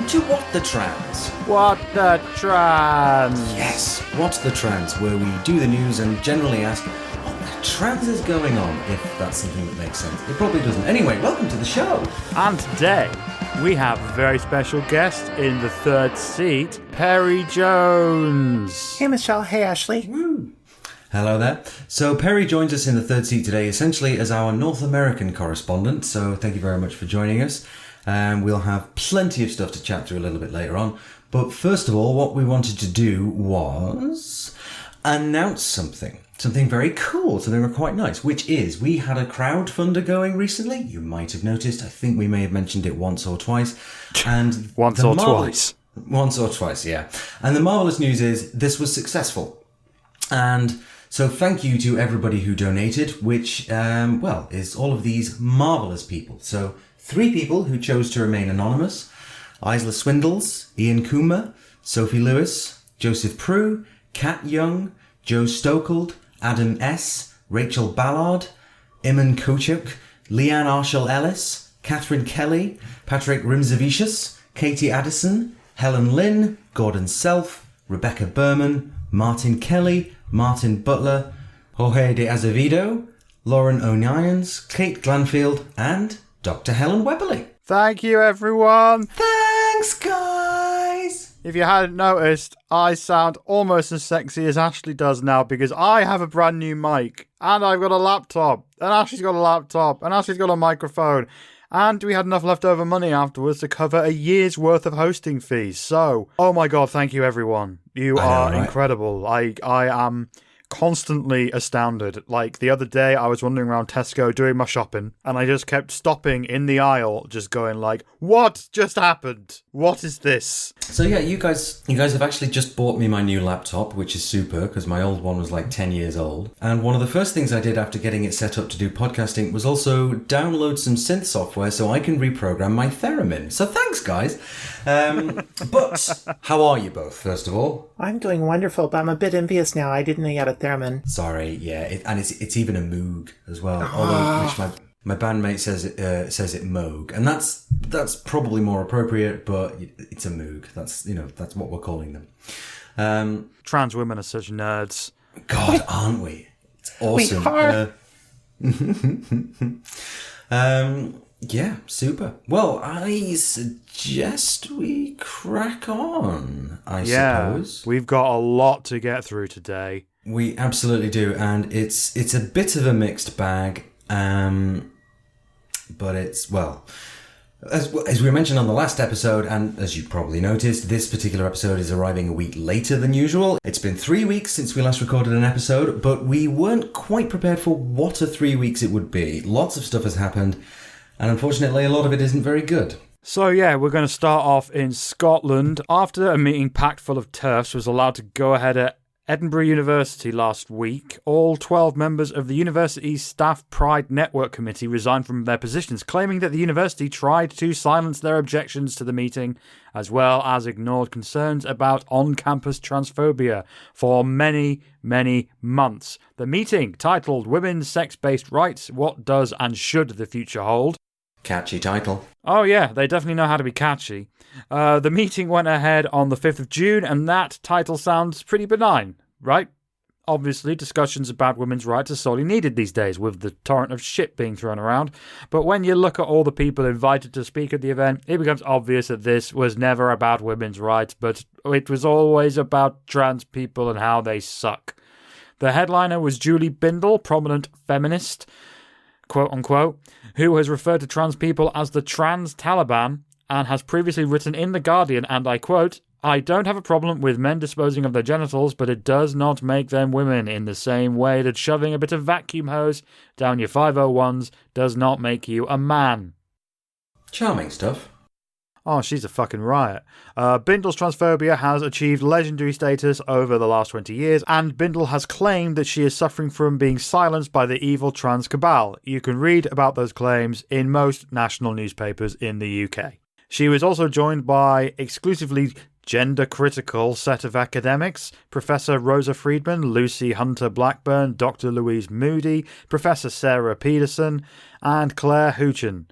welcome to What the Trans. What the Trans? Yes, What the Trans, where we do the news and generally ask what the trans is going on, if that's something that makes sense. It probably doesn't. Anyway, welcome to the show. And today, we have a very special guest in the third seat, Peri Jones. Hey, Michelle. Hey, Ashley. Woo. Hello there. So Peri joins us in the third seat today, essentially as our North American correspondent, so thank you very much for joining us. We'll have plenty of stuff to chat through a little bit later on. But first of all, what we wanted to do was announce something very cool, something quite nice, which is we had a crowdfunder going recently. You might have noticed. I think we may have mentioned it once or twice. And Once or twice, yeah. And the marvellous news is this was successful. And so thank you to everybody who donated, which, is all of these marvellous people. So 3 people who chose to remain anonymous: Isla Swindles, Ian Coomer, Sophie Lewis, Joseph Prue, Kat Young, Joe Stokold, Adam S., Rachel Ballard, Iman Kochuk, Leanne Arshall-Ellis, Catherine Kelly, Patrick Rimzavicius, Katie Addison, Helen Lynn, Gordon Self, Rebecca Berman, Martin Kelly, Martin Butler, Jorge de Azevedo, Lauren O'Nions, Kate Glanfield, and Dr. Helen Webberley. Thank you, everyone. Thanks, guys. If you hadn't noticed, I sound almost as sexy as Ashley does now because I have a brand new mic, and I've got a laptop, and Ashley's got a laptop, and Ashley's got a microphone, and we had enough leftover money afterwards to cover a year's worth of hosting fees. So, oh my god, thank you, everyone. You are incredible. I am constantly astounded. Like, the other day, I was wandering around Tesco doing my shopping, and I just kept stopping in the aisle, just going like, what just happened? What is this? So yeah, you guys have actually just bought me my new laptop, which is super, because my old one was like 10 years old. And one of the first things I did after getting it set up to do podcasting was also download some synth software so I can reprogram my theremin. So thanks, guys. But how are you both, first of all? I'm doing wonderful, but I'm a bit envious now. I didn't know you had a theremin. Sorry, yeah, it's even a Moog as well. Although, which my bandmate says it Moog, and that's probably more appropriate, but it's a Moog. That's what we're calling them. Trans women are such nerds. God, aren't we? It's awesome. We are. Yeah, super. Well, I suggest we crack on, I suppose. We've got a lot to get through today. We absolutely do, and it's a bit of a mixed bag, but it's, well, as we mentioned on the last episode, and as you probably noticed, this particular episode is arriving a week later than usual. It's been 3 weeks since we last recorded an episode, but we weren't quite prepared for what a 3 weeks it would be. Lots of stuff has happened, and unfortunately a lot of it isn't very good. So yeah, we're going to start off in Scotland. After a meeting packed full of TERFs was allowed to go ahead at Edinburgh University last week, all 12 members of the university's Staff Pride Network Committee resigned from their positions, claiming that the university tried to silence their objections to the meeting, as well as ignored concerns about on-campus transphobia for many, many months. The meeting, titled Women's Sex-Based Rights, What Does and Should the Future Hold? Catchy title. Oh yeah, they definitely know how to be catchy. The meeting went ahead on the 5th of June, and that title sounds pretty benign, right? Obviously, discussions about women's rights are sorely needed these days, with the torrent of shit being thrown around. But when you look at all the people invited to speak at the event, it becomes obvious that this was never about women's rights, but it was always about trans people and how they suck. The headliner was Julie Bindel, prominent feminist, quote-unquote, who has referred to trans people as the trans Taliban, and has previously written in The Guardian, and I quote, "I don't have a problem with men disposing of their genitals, but it does not make them women in the same way that shoving a bit of vacuum hose down your 501s does not make you a man." Charming stuff. Oh, she's a fucking riot. Bindel's transphobia has achieved legendary status over the last 20 years, and Bindel has claimed that she is suffering from being silenced by the evil trans cabal. You can read about those claims in most national newspapers in the UK. She was also joined by exclusively gender-critical set of academics: Professor Rosa Friedman, Lucy Hunter Blackburn, Dr. Louise Moody, Professor Sarah Peterson, and Claire Houchin.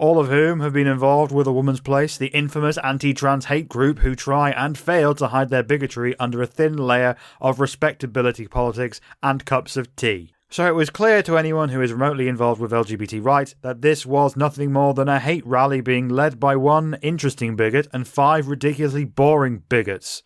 all of whom have been involved with A Woman's Place, the infamous anti-trans hate group who try and fail to hide their bigotry under a thin layer of respectability politics and cups of tea. So it was clear to anyone who is remotely involved with LGBT rights that this was nothing more than a hate rally being led by one interesting bigot and 5 ridiculously boring bigots.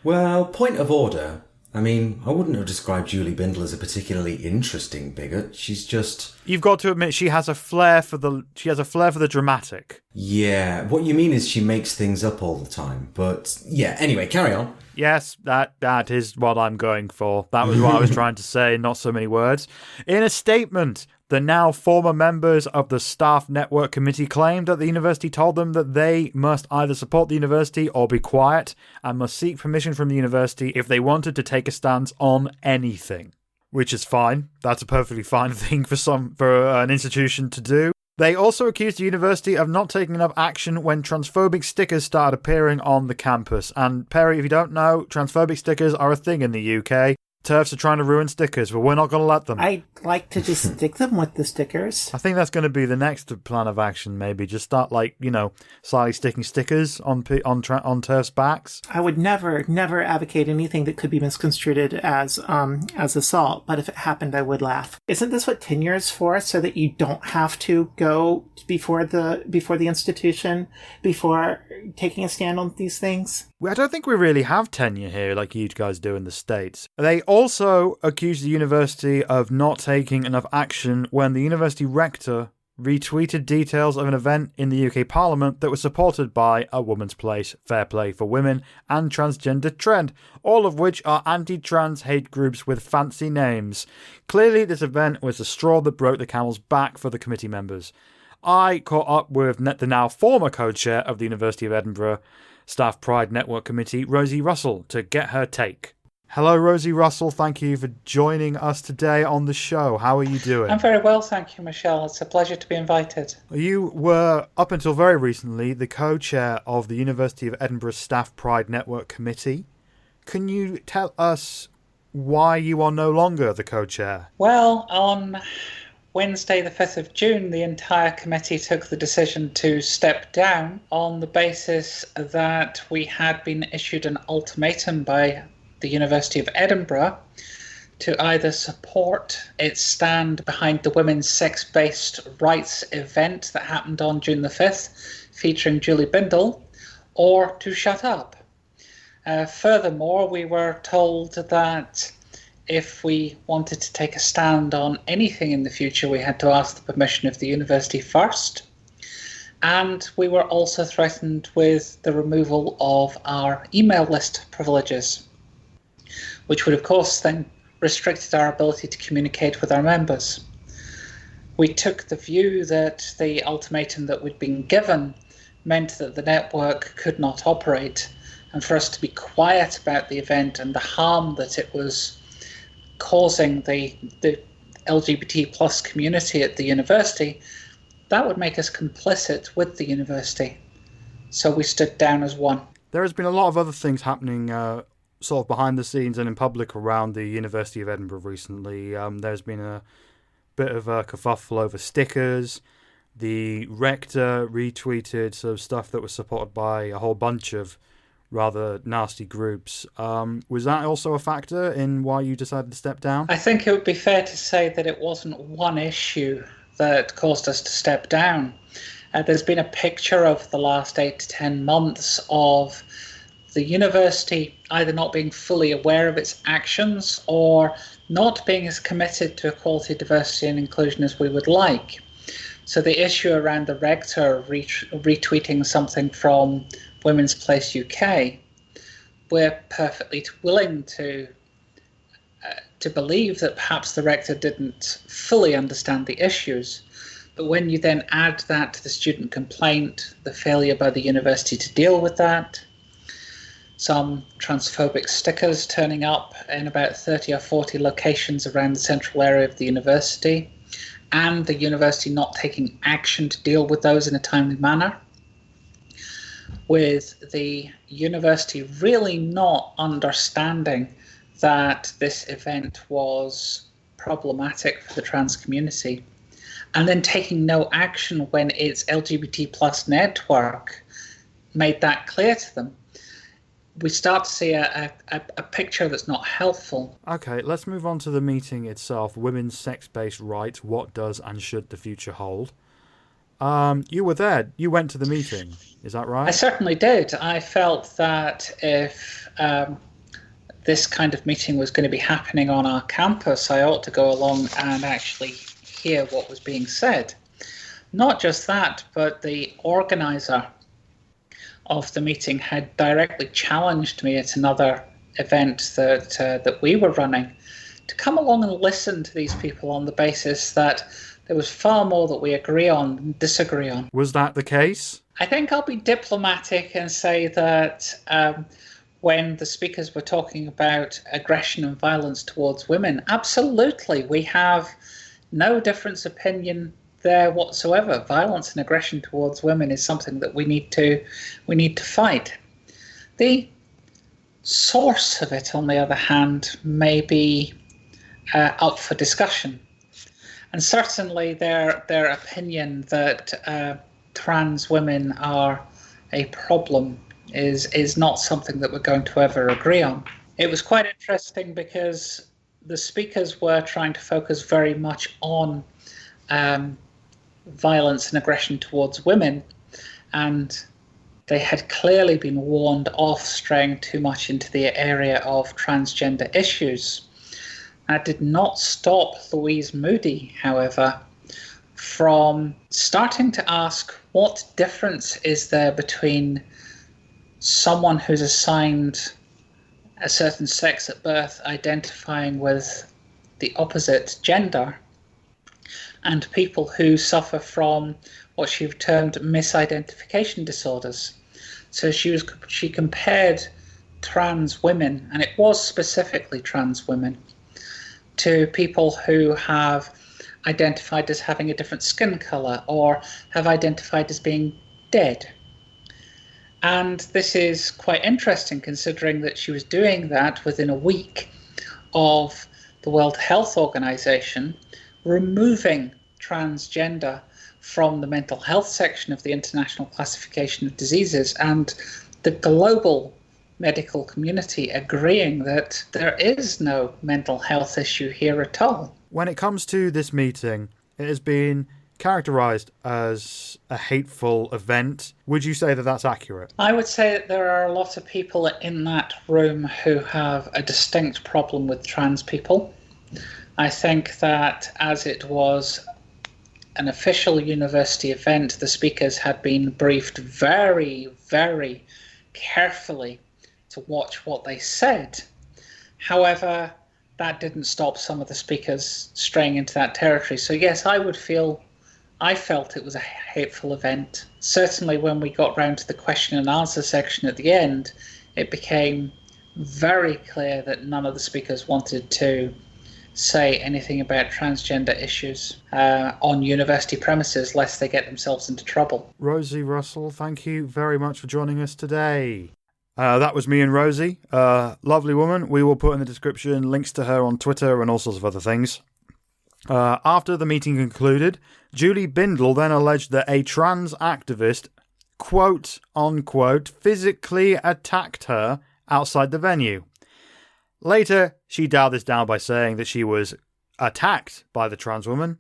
Well, point of order. I mean, I wouldn't have described Julie Bindel as a particularly interesting bigot. She's just... You've got to admit she has a flair for the dramatic. Yeah, what you mean is she makes things up all the time. But yeah, anyway, carry on. Yes, that is what I'm going for. That was what I was trying to say, not so many words. In a statement, the now former members of the Staff Network Committee claimed that the university told them that they must either support the university or be quiet and must seek permission from the university if they wanted to take a stance on anything. Which is fine. That's a perfectly fine thing for an institution to do. They also accused the university of not taking enough action when transphobic stickers started appearing on the campus. And Peri, if you don't know, transphobic stickers are a thing in the UK. TERFs are trying to ruin stickers, but we're not going to let them. I'd like to just stick them with the stickers. I think that's going to be the next plan of action, maybe. Just start, slightly sticking stickers on TERFs' backs. I would never advocate anything that could be misconstrued as assault, but if it happened, I would laugh. Isn't this what tenure is for, so that you don't have to go before the institution before taking a stand on these things? I don't think we really have tenure here like you guys do in the States. They also accused the university of not taking enough action when the university rector retweeted details of an event in the UK Parliament that was supported by A Woman's Place, Fair Play for Women, and Transgender Trend, all of which are anti-trans hate groups with fancy names. Clearly, this event was the straw that broke the camel's back for the committee members. I caught up with the now former co-chair of the University of Edinburgh Staff Pride Network Committee, Rosie Russel, to get her take. Hello, Rosie Russel. Thank you for joining us today on the show. How are you doing? I'm very well, thank you, Michelle. It's a pleasure to be invited. You were, up until very recently, the co-chair of the University of Edinburgh Staff Pride Network Committee. Can you tell us why you are no longer the co-chair? Well, on Wednesday, the 5th of June, the entire committee took the decision to step down on the basis that we had been issued an ultimatum by the University of Edinburgh to either support its stand behind the women's sex-based rights event that happened on June the 5th, featuring Julie Bindel, or to shut up. Furthermore, we were told that if we wanted to take a stand on anything in the future, we had to ask the permission of the university first. And we were also threatened with the removal of our email list privileges, which would, of course, then restricted our ability to communicate with our members. We took the view that the ultimatum that we'd been given meant that the network could not operate, and for us to be quiet about the event and the harm that it was causing the LGBT plus community at the university, that would make us complicit with the university. So we stood down as one. There has been a lot of other things happening sort of behind the scenes and in public around the University of Edinburgh recently. There's been a bit of a kerfuffle over stickers. The rector retweeted some stuff that was supported by a whole bunch of rather nasty groups. Was that also a factor in why you decided to step down? I think it would be fair to say that it wasn't one issue that caused us to step down. There's been a picture of the last 8 to 10 months of the university either not being fully aware of its actions or not being as committed to equality, diversity and inclusion as we would like. So the issue around the rector retweeting something from Women's Place UK, we're perfectly willing to believe that perhaps the rector didn't fully understand the issues. But when you then add that to the student complaint, the failure by the university to deal with that, some transphobic stickers turning up in about 30 or 40 locations around the central area of the university, and the university not taking action to deal with those in a timely manner, with the university really not understanding that this event was problematic for the trans community, and then taking no action when its LGBT plus network made that clear to them, we start to see a picture that's not helpful. Okay, let's move on to the meeting itself. Women's sex-based rights, what does and should the future hold? You were there. You went to the meeting. Is that right? I certainly did. I felt that if this kind of meeting was going to be happening on our campus, I ought to go along and actually hear what was being said. Not just that, but the organizer of the meeting had directly challenged me at another event that we were running to come along and listen to these people on the basis that there was far more that we agree on than disagree on. Was that the case? I think I'll be diplomatic and say that when the speakers were talking about aggression and violence towards women, absolutely, we have no difference opinion there whatsoever. Violence and aggression towards women is something that we need to fight. The source of it, on the other hand, may be up for discussion, and certainly their opinion that trans women are a problem is not something that we're going to ever agree on. It was quite interesting because the speakers were trying to focus very much on violence and aggression towards women, and they had clearly been warned off straying too much into the area of transgender issues. That did not stop Louise Moody, however, from starting to ask what difference is there between someone who's assigned a certain sex at birth identifying with the opposite gender and people who suffer from what she termed misidentification disorders. So she compared trans women, and it was specifically trans women, to people who have identified as having a different skin colour or have identified as being dead. And this is quite interesting considering that she was doing that within a week of the World Health Organization removing transgender from the mental health section of the International Classification of Diseases, and the global medical community agreeing that there is no mental health issue here at all. When it comes to this meeting, it has been characterised as a hateful event. Would you say that that's accurate? I would say that there are a lot of people in that room who have a distinct problem with trans people. I think that as it was an official university event, the speakers had been briefed very, very carefully to watch what they said. However, that didn't stop some of the speakers straying into that territory. So yes, I felt it was a hateful event. Certainly when we got round to the question and answer section at the end, it became very clear that none of the speakers wanted to say anything about transgender issues on university premises lest they get themselves into trouble. Rosie Russel, thank you very much for joining us today. That was me and Rosie. Lovely woman. We will put in the description links to her on Twitter and all sorts of other things. After the meeting concluded, Julie Bindel then alleged that a trans activist, quote unquote, physically attacked her outside the venue. Later, she dialed this down by saying that she was attacked by the trans woman,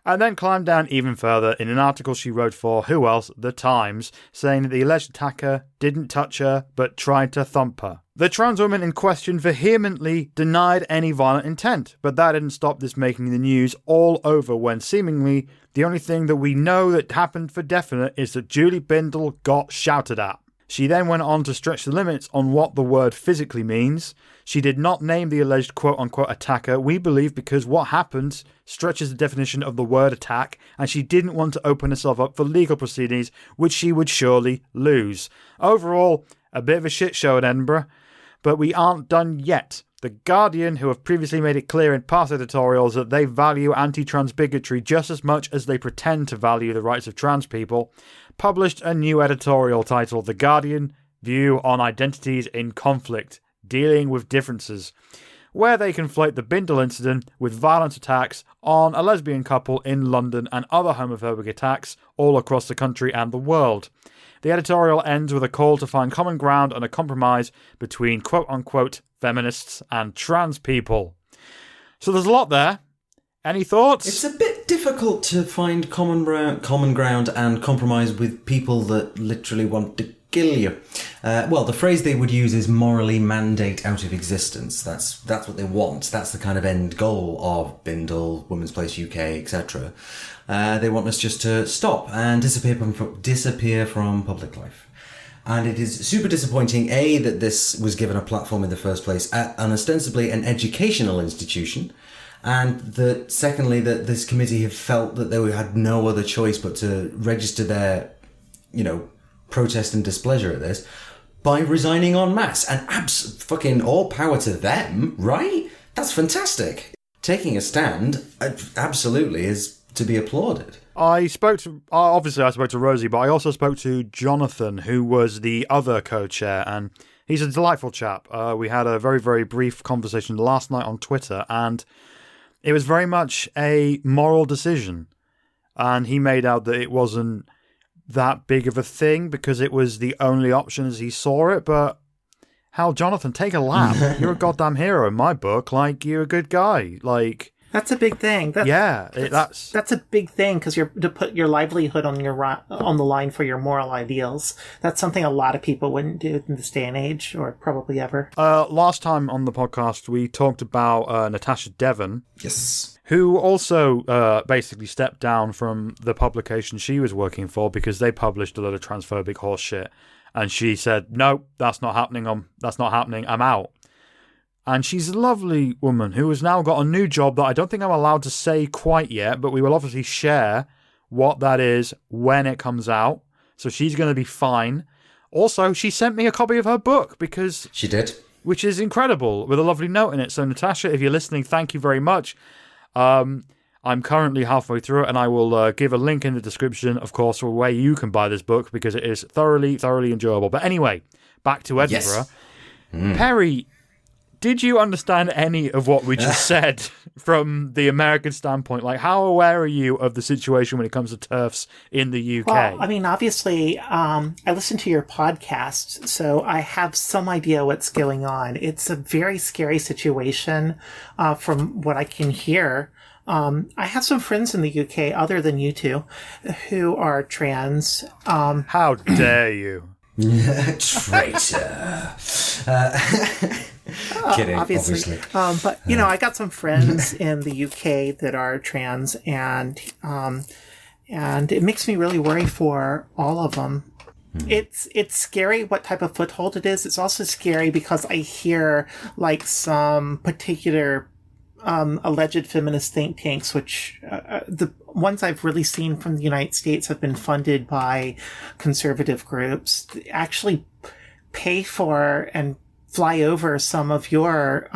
and then climbed down even further in an article she wrote for, who else, The Times, saying that the alleged attacker didn't touch her, but tried to thump her. The trans woman in question vehemently denied any violent intent, but that didn't stop this making the news all over when seemingly the only thing that we know that happened for definite is that Julie Bindel got shouted at. She then went on to stretch the limits on what the word physically means. She did not name the alleged quote-unquote attacker, we believe, because what happened stretches the definition of the word attack, and she didn't want to open herself up for legal proceedings, which she would surely lose. Overall, a bit of a shit show at Edinburgh, but we aren't done yet. The Guardian, who have previously made it clear in past editorials that they value anti-trans bigotry just as much as they pretend to value the rights of trans people, published a new editorial titled The Guardian View on Identities in Conflict, Dealing with Differences, where they conflate the Bindel incident with violent attacks on a lesbian couple in London and other homophobic attacks all across the country and the world. The editorial ends with a call to find common ground and a compromise between quote-unquote feminists and trans people. So there's a lot there. Any thoughts? It's a bit difficult to find common ground and compromise with people that literally want to kill you. Well, the phrase they would use is morally mandate out of existence. That's what they want. That's the kind of end goal of Bindel, Women's Place UK, etc. They want us just to stop and disappear from public life. And it is super disappointing, A, that this was given a platform in the first place at an ostensibly an educational institution, and that, secondly, that this committee have felt that they had no other choice but to register their, protest and displeasure at this by resigning en masse. And fucking all power to them, right? That's fantastic. Taking a stand absolutely is to be applauded. I spoke to Rosie, but I also spoke to Jonathan, who was the other co-chair, and he's a delightful chap. We had a very, very brief conversation last night on Twitter, and it was very much a moral decision. And he made out that it wasn't that big of a thing because it was the only option as he saw it. But hell, Jonathan, take a lap. You're a goddamn hero in my book. Like, you're a good guy. Like, that's a big thing. That's a big thing because you're to put your livelihood on the line for your moral ideals. That's something a lot of people wouldn't do in this day and age, or probably ever. Last time on the podcast, we talked about Natasha Devon. Yes. Who also basically stepped down from the publication she was working for because they published a lot of transphobic horse shit. And she said, no, that's not happening. I'm out. And she's a lovely woman who has now got a new job that I don't think I'm allowed to say quite yet, but we will obviously share what that is when it comes out. So she's going to be fine. Also, she sent me a copy of her book because... She did. Which is incredible, with a lovely note in it. So Natasha, if you're listening, thank you very much. I'm currently halfway through it, and I will give a link in the description, of course, for where you can buy this book because it is thoroughly, thoroughly enjoyable. But anyway, back to Edinburgh. Yes. Peri, did you understand any of what we just said from the American standpoint? Like, how aware are you of the situation when it comes to TERFs in the UK? Well, I mean, obviously, I listen to your podcast, so I have some idea what's going on. It's a very scary situation from what I can hear. I have some friends in the UK, other than you two, who are trans. How dare you? Traitor. Kidding, obviously. But, I got some friends in the UK that are trans, and it makes me really worry for all of them. It's scary what type of foothold it is. It's also scary because I hear, like, some particular alleged feminist think tanks, which the ones I've really seen from the United States have been funded by conservative groups, actually pay for and fly over some of your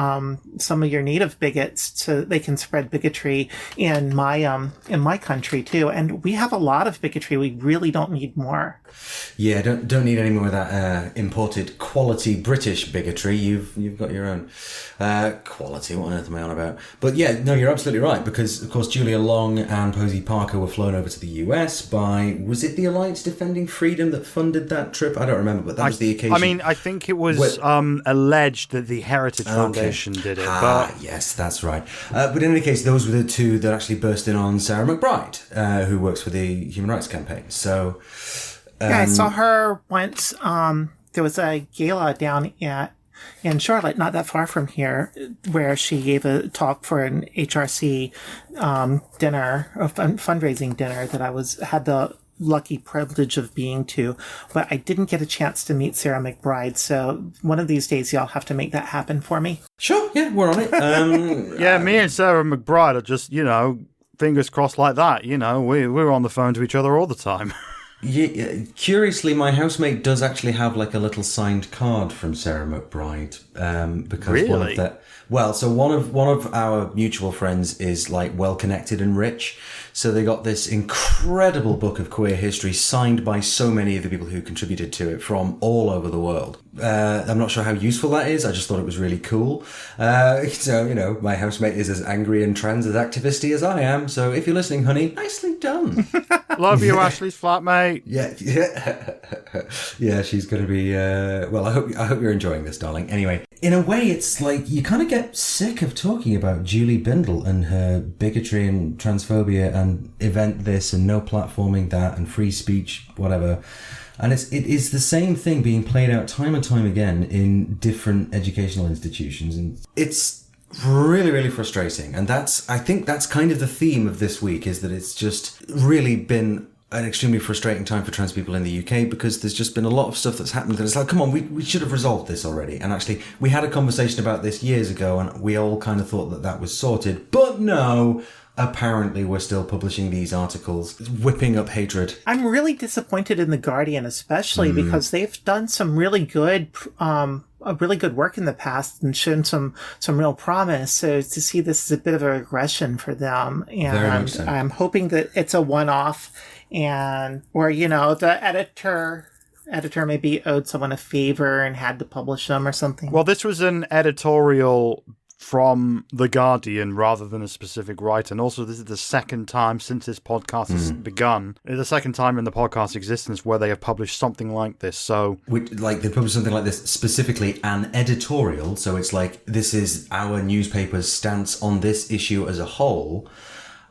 native bigots so they can spread bigotry in my country too. And we have a lot of bigotry. We really don't need more. Yeah, don't need any more of that imported quality British bigotry. You've got your own quality. What on earth am I on about? But yeah, no, you're absolutely right, because of course Julia Long and Posey Parker were flown over to the US by, was it the Alliance Defending Freedom that funded that trip? I don't remember, but that was the occasion. I mean, I think it was alleged that the Heritage Foundation did it. But yes, that's right. But in any case, those were the two that actually burst in on Sarah McBride, who works for the Human Rights Campaign. So yeah, I saw her once. There was a gala down in Charlotte, not that far from here, where she gave a talk for an HRC dinner, a fundraising dinner that I had the lucky privilege of being to, but I didn't get a chance to meet Sarah McBride. So one of these days, y'all have to make that happen for me. Sure, yeah, we're on it. Yeah, me and Sarah McBride are just, fingers crossed like that. We're on the phone to each other all the time. Yeah, curiously, my housemate does actually have like a little signed card from Sarah McBride, because really? Well, so one of our mutual friends is like well connected and rich. So they got this incredible book of queer history signed by so many of the people who contributed to it from all over the world. I'm not sure how useful that is. I just thought it was really cool. So, you know, my housemate is as angry and trans as activisty as I am. So if you're listening, honey, nicely done. Love you, Ashley's flatmate. Yeah. Yeah, she's going to be... well, I hope you're enjoying this, darling. Anyway, in a way, it's like you kind of get sick of talking about Julie Bindel and her bigotry and transphobia and event this and no platforming that and free speech, whatever. And it is the same thing being played out time and time again in different educational institutions. And it's really, really frustrating. And I think that's kind of the theme of this week, is that it's just really been an extremely frustrating time for trans people in the UK, because there's just been a lot of stuff that's happened and it's like, come on, we should have resolved this already. And actually, we had a conversation about this years ago and we all kind of thought that was sorted. But no, apparently we're still publishing these articles, whipping up hatred. I'm really disappointed in The Guardian, especially because they've done some really good work in the past and shown some real promise. So to see this as a bit of a regression for them, and so. I'm hoping that it's a one-off, and or the editor maybe owed someone a favor and had to publish them or something. Well, this was an editorial from The Guardian rather than a specific writer. And also, this is the second time since this podcast has begun. It's the second time in the podcast's existence where they have published something like this. So, they published something like this, specifically an editorial. So it's like, this is our newspaper's stance on this issue as a whole.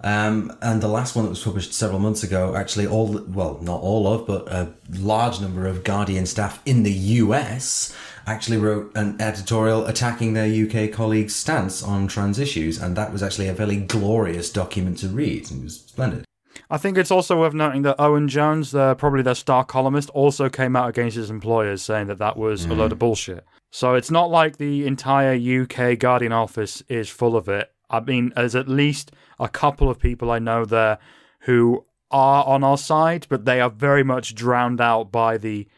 And the last one that was published several months ago, actually not all of, but a large number of Guardian staff in the US actually wrote an editorial attacking their UK colleagues' stance on trans issues. And that was actually a very glorious document to read. It was splendid. I think it's also worth noting that Owen Jones, probably their star columnist, also came out against his employers, saying that was a load of bullshit. So it's not like the entire UK Guardian office is full of it. I mean, there's at least a couple of people I know there who are on our side, but they are very much drowned out by the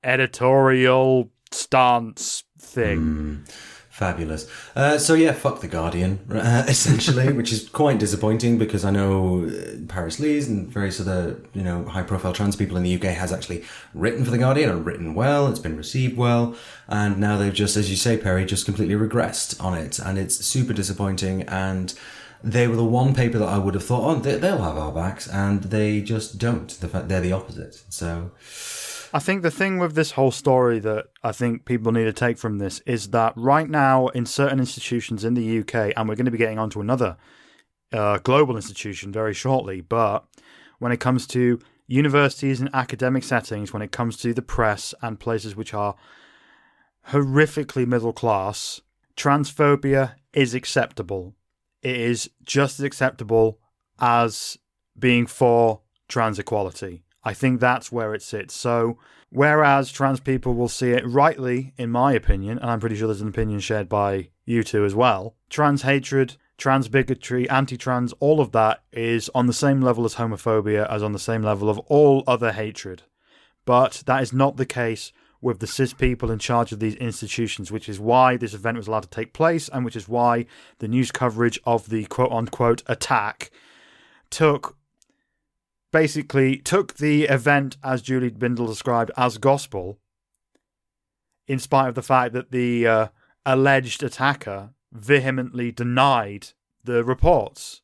editorial stance thing. Fabulous. So yeah, fuck The Guardian, essentially, which is quite disappointing, because I know Paris Lees and various other, high-profile trans people in the UK has actually written for The Guardian and written well. It's been received well. And now they've just, as you say, Peri, just completely regressed on it. And it's super disappointing. And they were the one paper that I would have thought, they'll have our backs. And they just don't. They're the opposite. So... I think the thing with this whole story that I think people need to take from this is that right now in certain institutions in the UK, and we're going to be getting onto another global institution very shortly, but when it comes to universities and academic settings, when it comes to the press and places which are horrifically middle class, transphobia is acceptable. It is just as acceptable as being for trans equality. I think that's where it sits. So, whereas trans people will see it rightly, in my opinion, and I'm pretty sure there's an opinion shared by you two as well, trans hatred, trans bigotry, anti-trans, all of that is on the same level as homophobia, as on the same level of all other hatred. But that is not the case with the cis people in charge of these institutions, which is why this event was allowed to take place, and which is why the news coverage of the quote-unquote attack took the event, as Julie Bindel described, as gospel, in spite of the fact that the alleged attacker vehemently denied the reports.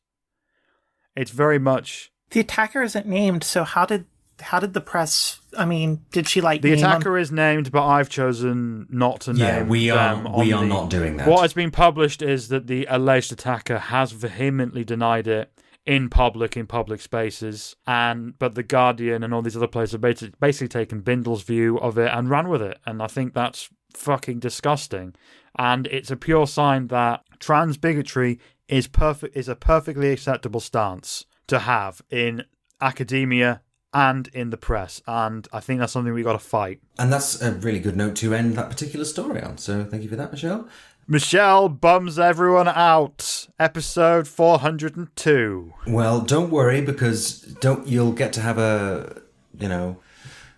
It's very much... The attacker isn't named, so how did the press... I mean, did she The name attacker him? is named, but I've chosen not to name them. Yeah, we are not doing that. What has been published is that the alleged attacker has vehemently denied it in public spaces, but The Guardian and all these other places have basically taken Bindel's view of it and ran with it, and I think that's fucking disgusting. And it's a pure sign that trans bigotry is a perfectly acceptable stance to have in academia and in the press, and I think that's something we got to fight. And that's a really good note to end that particular story on, so thank you for that, Michelle. Michelle bums everyone out. Episode 402. Well, don't worry, because you'll get to have a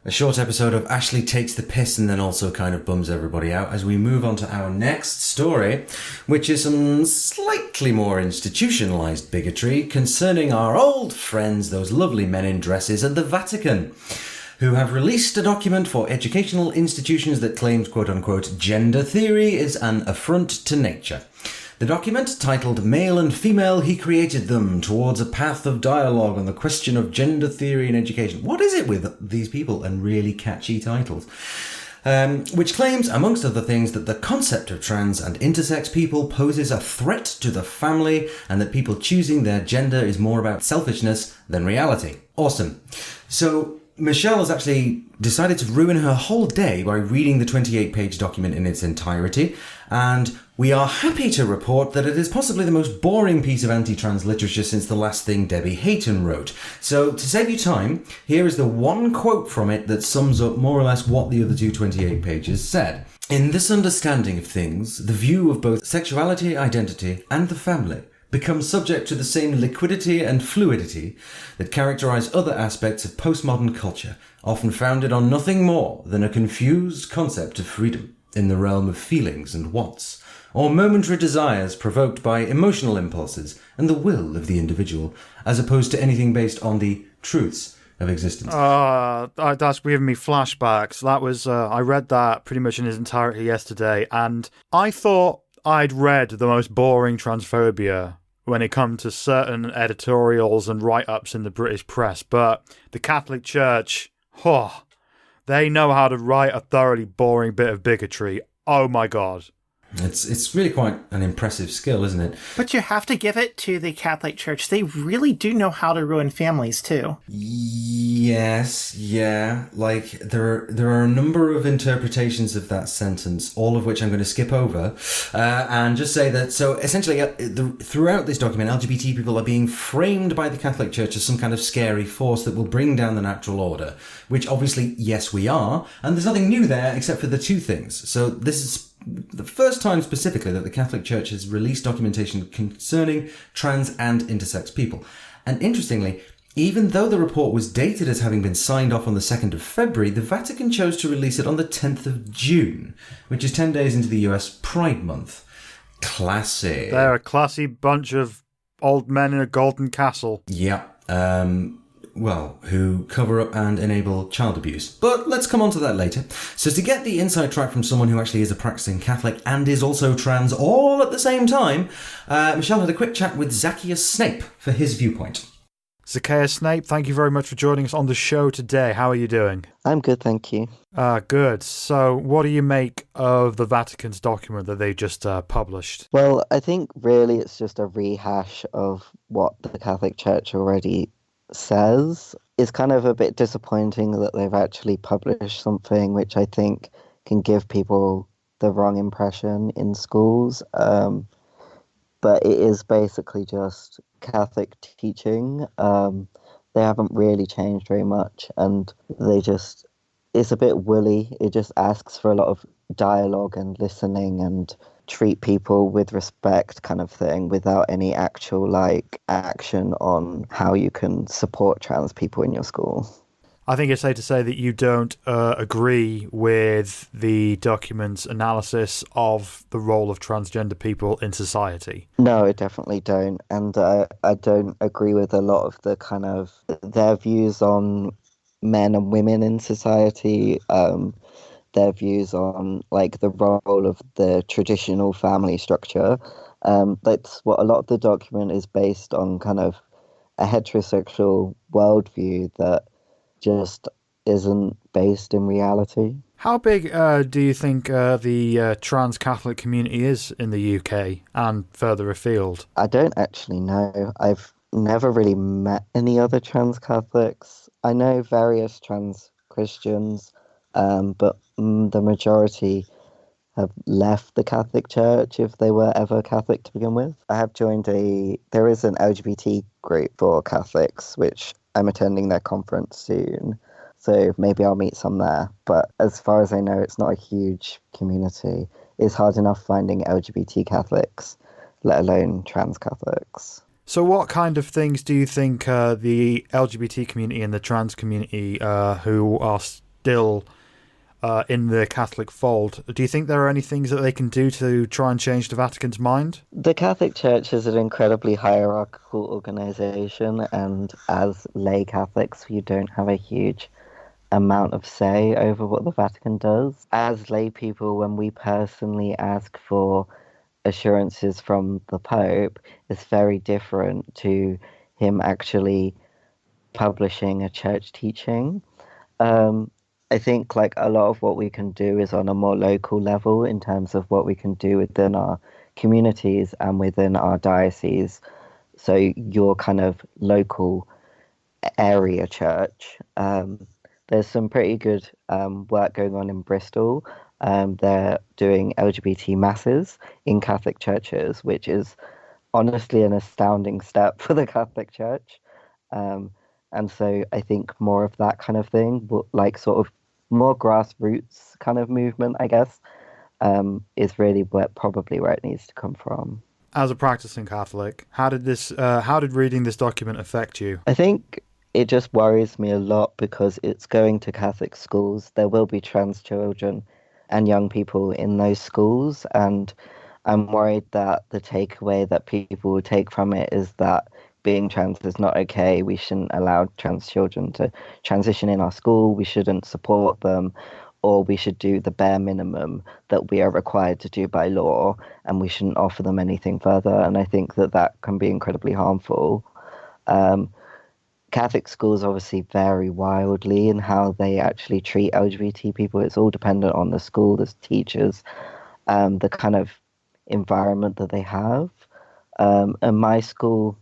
A short episode of Ashley takes the piss and then also kind of bums everybody out as we move on to our next story, which is some slightly more institutionalized bigotry concerning our old friends, those lovely men in dresses at the Vatican, who have released a document for educational institutions that claims, quote-unquote, gender theory is an affront to nature. The document, titled Male and Female, He Created Them, Towards a Path of Dialogue on the Question of Gender Theory in Education. What is it with these people and really catchy titles? Which claims, amongst other things, that the concept of trans and intersex people poses a threat to the family and that people choosing their gender is more about selfishness than reality. Awesome. So Michelle has actually decided to ruin her whole day by reading the 28-page document in its entirety, and we are happy to report that it is possibly the most boring piece of anti-trans literature since the last thing Debbie Hayton wrote. So, to save you time, here is the one quote from it that sums up more or less what the other two 28 pages said. In this understanding of things, the view of both sexuality, identity, and the family becomes subject to the same liquidity and fluidity that characterize other aspects of postmodern culture, often founded on nothing more than a confused concept of freedom in the realm of feelings and wants, or momentary desires provoked by emotional impulses and the will of the individual, as opposed to anything based on the truths of existence. That's giving me flashbacks. That was, I read that pretty much in its entirety yesterday, and I thought I'd read the most boring transphobia when it comes to certain editorials and write-ups in the British press, but the Catholic Church, they know how to write a thoroughly boring bit of bigotry. Oh my god. It's really quite an impressive skill, isn't it? But you have to give it to the Catholic Church. They really do know how to ruin families, too. Yes, yeah. Like, there are a number of interpretations of that sentence, all of which I'm going to skip over, and just say that, so essentially, throughout this document, LGBT people are being framed by the Catholic Church as some kind of scary force that will bring down the natural order, which obviously, yes, we are, and there's nothing new there except for the two things. So this is the first time specifically that the Catholic Church has released documentation concerning trans and intersex people. And interestingly, even though the report was dated as having been signed off on the 2nd of February, the Vatican chose to release it on the 10th of June, which is 10 days into the US Pride Month. Classy. They're a classy bunch of old men in a golden castle. Yeah. Who cover up and enable child abuse. But let's come on to that later. So to get the inside track from someone who actually is a practicing Catholic and is also trans all at the same time, Michelle had a quick chat with Zachius Snape for his viewpoint. Zachius Snape, thank you very much for joining us on the show today. How are you doing? I'm good, thank you. Good. So what do you make of the Vatican's document that they just published? Well, I think really it's just a rehash of what the Catholic Church already says. It's kind of a bit disappointing that they've actually published something which I think can give people the wrong impression in schools. But it is basically just Catholic teaching. They haven't really changed very much, and it's a bit woolly. It just asks for a lot of dialogue and listening and treat people with respect kind of thing without any actual action on how you can support trans people in your school. I think it's safe to say that you don't agree with the document's analysis of the role of transgender people in society. No, I definitely don't. And I don't agree with a lot of the kind of their views on men and women in society, their views on the role of the traditional family structure. That's what a lot of the document is based on, kind of a heterosexual worldview that just isn't based in reality. How big do you think the trans Catholic community is in the UK and further afield? I don't actually know. I've never really met any other trans Catholics. I know various trans Christians, but the majority have left the Catholic Church if they were ever Catholic to begin with. I have joined there is an LGBT group for Catholics, which I'm attending their conference soon, so maybe I'll meet some there. But as far as I know, it's not a huge community. It's hard enough finding LGBT Catholics, let alone trans Catholics. So what kind of things do you think the LGBT community and the trans community who are still in the Catholic fold. Do you think there are any things that they can do to try and change the Vatican's mind? The Catholic Church is an incredibly hierarchical organisation, and as lay Catholics, you don't have a huge amount of say over what the Vatican does. As lay people, when we personally ask for assurances from the Pope, it's very different to him actually publishing a church teaching. I think like a lot of what we can do is on a more local level in terms of what we can do within our communities and within our diocese. So your kind of local area church. There's some pretty good work going on in Bristol. They're doing LGBT masses in Catholic churches, which is honestly an astounding step for the Catholic Church. And so I think more of that kind of thing, like sort of more grassroots kind of movement, I guess, is really probably where it needs to come from. As a practicing Catholic, how did reading this document affect you? I think it just worries me a lot because it's going to Catholic schools. There will be trans children and young people in those schools, and I'm worried that the takeaway that people will take from it is that being trans is not okay. We shouldn't allow trans children to transition in our school. We shouldn't support them, or we should do the bare minimum that we are required to do by law, and we shouldn't offer them anything further. And I think that that can be incredibly harmful. Catholic schools obviously vary wildly in how they actually treat LGBT people. It's all dependent on the school, the teachers, the kind of environment that they have. And my school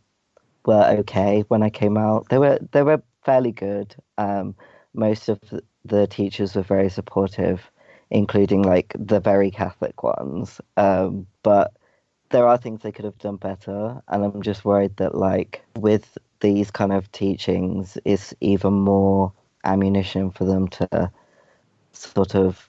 were okay when I came out. They were fairly good. Most of the teachers were very supportive, including like the very Catholic ones. But there are things they could have done better, and I'm just worried that like with these kind of teachings, it's even more ammunition for them to sort of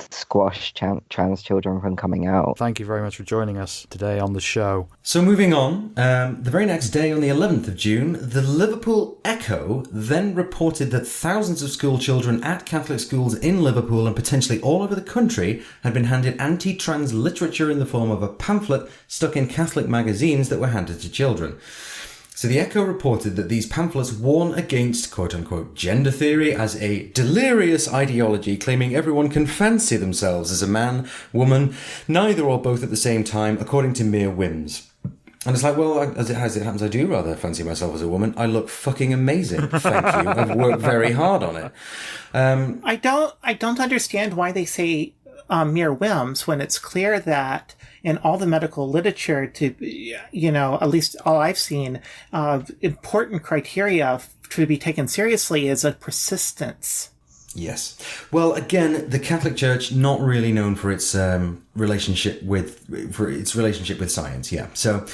squash trans children from coming out. Thank you very much for joining us today on the show. So moving on, the very next day on the 11th of June, the Liverpool Echo then reported that thousands of school children at Catholic schools in Liverpool and potentially all over the country had been handed anti-trans literature in the form of a pamphlet stuck in Catholic magazines that were handed to children. So the Echo reported that these pamphlets warn against quote-unquote gender theory as a delirious ideology claiming everyone can fancy themselves as a man, woman, neither or both at the same time, according to mere whims. And it's like, well, as it happens, I do rather fancy myself as a woman. I look fucking amazing. Thank you. I've worked very hard on it. I don't understand why they say mere whims when it's clear that in all the medical literature, at least all I've seen, important criteria to be taken seriously is a persistence. Yes. Well, again, the Catholic Church not really known for its relationship with science. Yeah. So,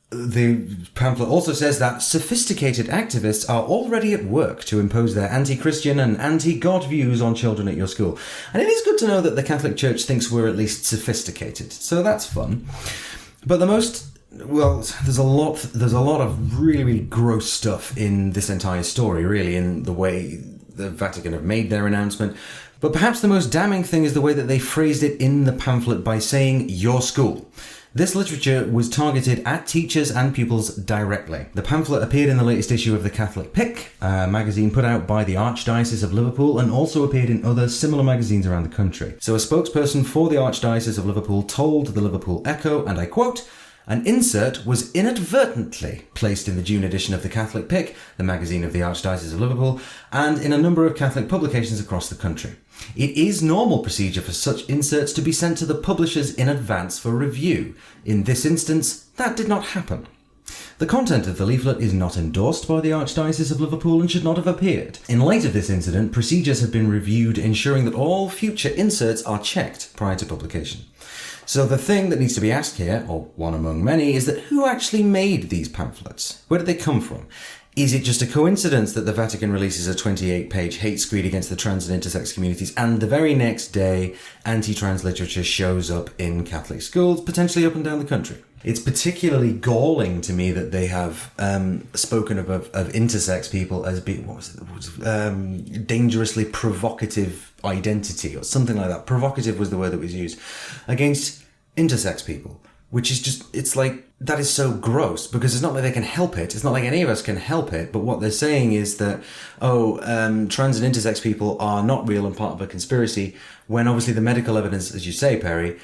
the pamphlet also says that sophisticated activists are already at work to impose their anti-Christian and anti-God views on children at your school. And it is good to know that the Catholic Church thinks we're at least sophisticated. So that's fun. But there's a lot of really, really gross stuff in this entire story, really, in the way the Vatican have made their announcement. But perhaps the most damning thing is the way that they phrased it in the pamphlet by saying your school. This literature was targeted at teachers and pupils directly. The pamphlet appeared in the latest issue of the Catholic Pick, a magazine put out by the Archdiocese of Liverpool, and also appeared in other similar magazines around the country. So a spokesperson for the Archdiocese of Liverpool told the Liverpool Echo, and I quote, "An insert was inadvertently placed in the June edition of the Catholic Pick, the magazine of the Archdiocese of Liverpool, and in a number of Catholic publications across the country. It is normal procedure for such inserts to be sent to the publishers in advance for review. In this instance, that did not happen. The content of the leaflet is not endorsed by the Archdiocese of Liverpool and should not have appeared. In light of this incident, procedures have been reviewed ensuring that all future inserts are checked prior to publication." So the thing that needs to be asked here, or one among many, is that who actually made these pamphlets? Where did they come from? Is it just a coincidence that the Vatican releases a 28-page hate screed against the trans and intersex communities, and the very next day, anti-trans literature shows up in Catholic schools, potentially up and down the country? It's particularly galling to me that they have spoken of intersex people as being, dangerously provocative identity or something like that. Provocative was the word that was used against intersex people, which is just, it's like, that is so gross because it's not like they can help it. It's not like any of us can help it. But what they're saying is that, trans and intersex people are not real and part of a conspiracy, when obviously the medical evidence, as you say, Peri,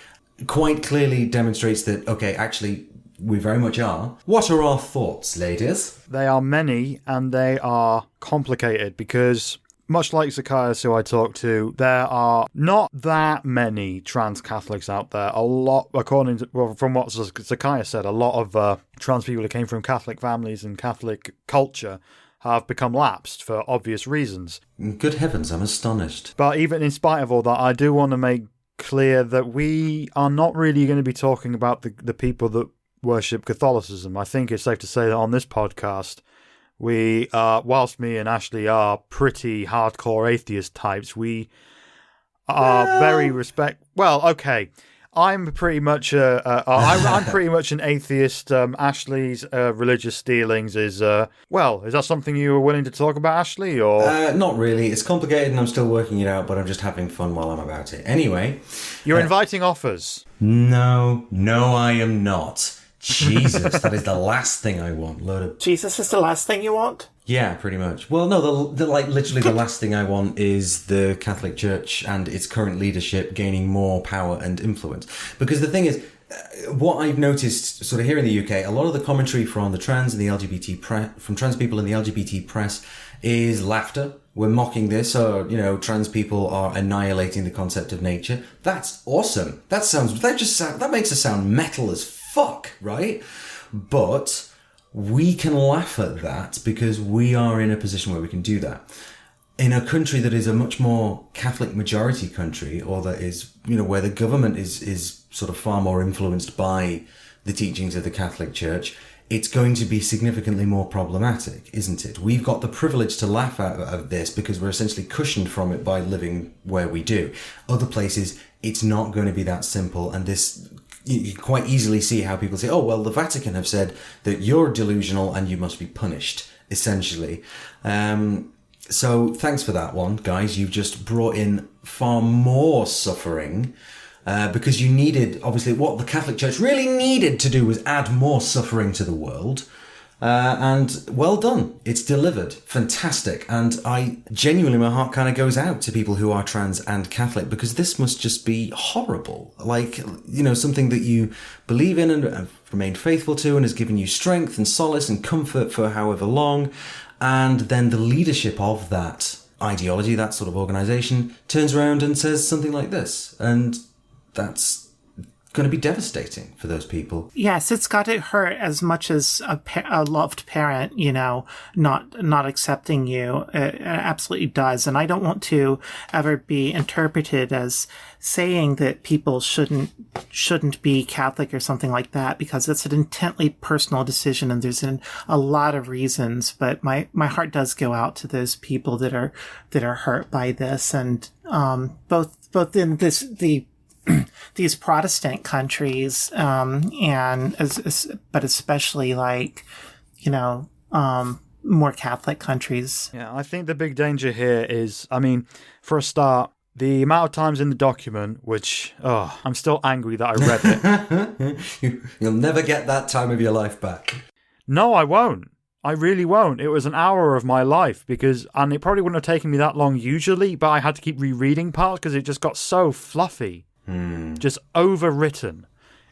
quite clearly demonstrates that, okay, actually, we very much are. What are our thoughts, ladies? They are many and they are complicated because, much like Zachius, who I talked to, there are not that many trans Catholics out there. A lot, according to, well, from what Zachius said, a lot of trans people who came from Catholic families and Catholic culture have become lapsed for obvious reasons. Good heavens, I'm astonished. But even in spite of all that, I do want to make clear that we are not really going to be talking about the people that worship Catholicism. I think it's safe to say that on this podcast, we, whilst me and Ashley are pretty hardcore atheist types, we are very Well, okay, I'm pretty much I'm pretty much an atheist. Ashley's religious dealings is is that something you were willing to talk about, Ashley? Or not really. It's complicated, and I'm still working it out. But I'm just having fun while I'm about it. Anyway, you're inviting offers. No, I am not. Jesus, that is the last thing I want. Jesus is the last thing you want? Yeah, pretty much. Well, no, literally the last thing I want is the Catholic Church and its current leadership gaining more power and influence. Because the thing is, what I've noticed sort of here in the UK, a lot of the commentary from the trans and the LGBT from trans people in the LGBT press is laughter. We're mocking this, or, trans people are annihilating the concept of nature. That's awesome. That makes us sound metal as fuck, right? But we can laugh at that because we are in a position where we can do that. In a country that is a much more Catholic majority country, or that is, where the government is sort of far more influenced by the teachings of the Catholic Church, it's going to be significantly more problematic, isn't it? We've got the privilege to laugh out of this because we're essentially cushioned from it by living where we do. Other places, it's not going to be that simple, and this, you can quite easily see how people say, oh, well, the Vatican have said that you're delusional and you must be punished, essentially. So thanks for that one, guys. You've just brought in far more suffering because you needed, obviously, what the Catholic Church really needed to do was add more suffering to the world. And well done. It's delivered. Fantastic. And I genuinely, my heart kind of goes out to people who are trans and Catholic, because this must just be horrible. Like, something that you believe in and have remained faithful to and has given you strength and solace and comfort for however long. And then the leadership of that ideology, that sort of organization, turns around and says something like this. And that's going to be devastating for those people. Yes, it's got to hurt as much as a loved parent, not accepting you. It absolutely does. And I don't want to ever be interpreted as saying that people shouldn't be Catholic or something like that, because it's an intently personal decision and there's a lot of reasons. But my heart does go out to those people that are hurt by this, and both in these Protestant countries, but especially more Catholic countries. Yeah, I think the big danger here is, for a start, the amount of times in the document, which, I'm still angry that I read it. You'll never get that time of your life back. No, I won't. I really won't. It was an hour of my life and it probably wouldn't have taken me that long usually, but I had to keep rereading parts because it just got so fluffy. Just overwritten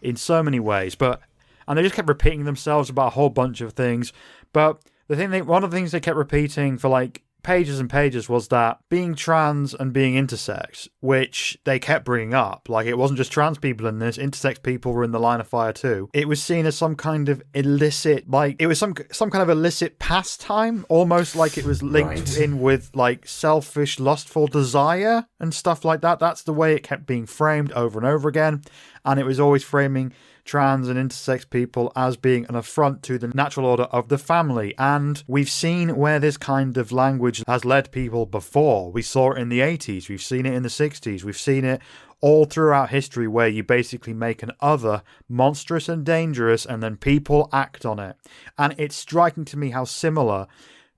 in so many ways, and they just kept repeating themselves about a whole bunch of things. But one of the things they kept repeating for pages and pages was that being trans and being intersex, which they kept bringing up, it wasn't just trans people in this, intersex people were in the line of fire too. It was seen as some kind of illicit, it was some kind of illicit pastime, almost like it was linked in with selfish, lustful desire and stuff like that. That's the way it kept being framed over and over again, and it was always framing trans and intersex people as being an affront to the natural order of the family. And we've seen where this kind of language has led people before. We saw it in the 80s, we've seen it in the 60s, we've seen it all throughout history where you basically make an other monstrous and dangerous and then people act on it. And it's striking to me how similar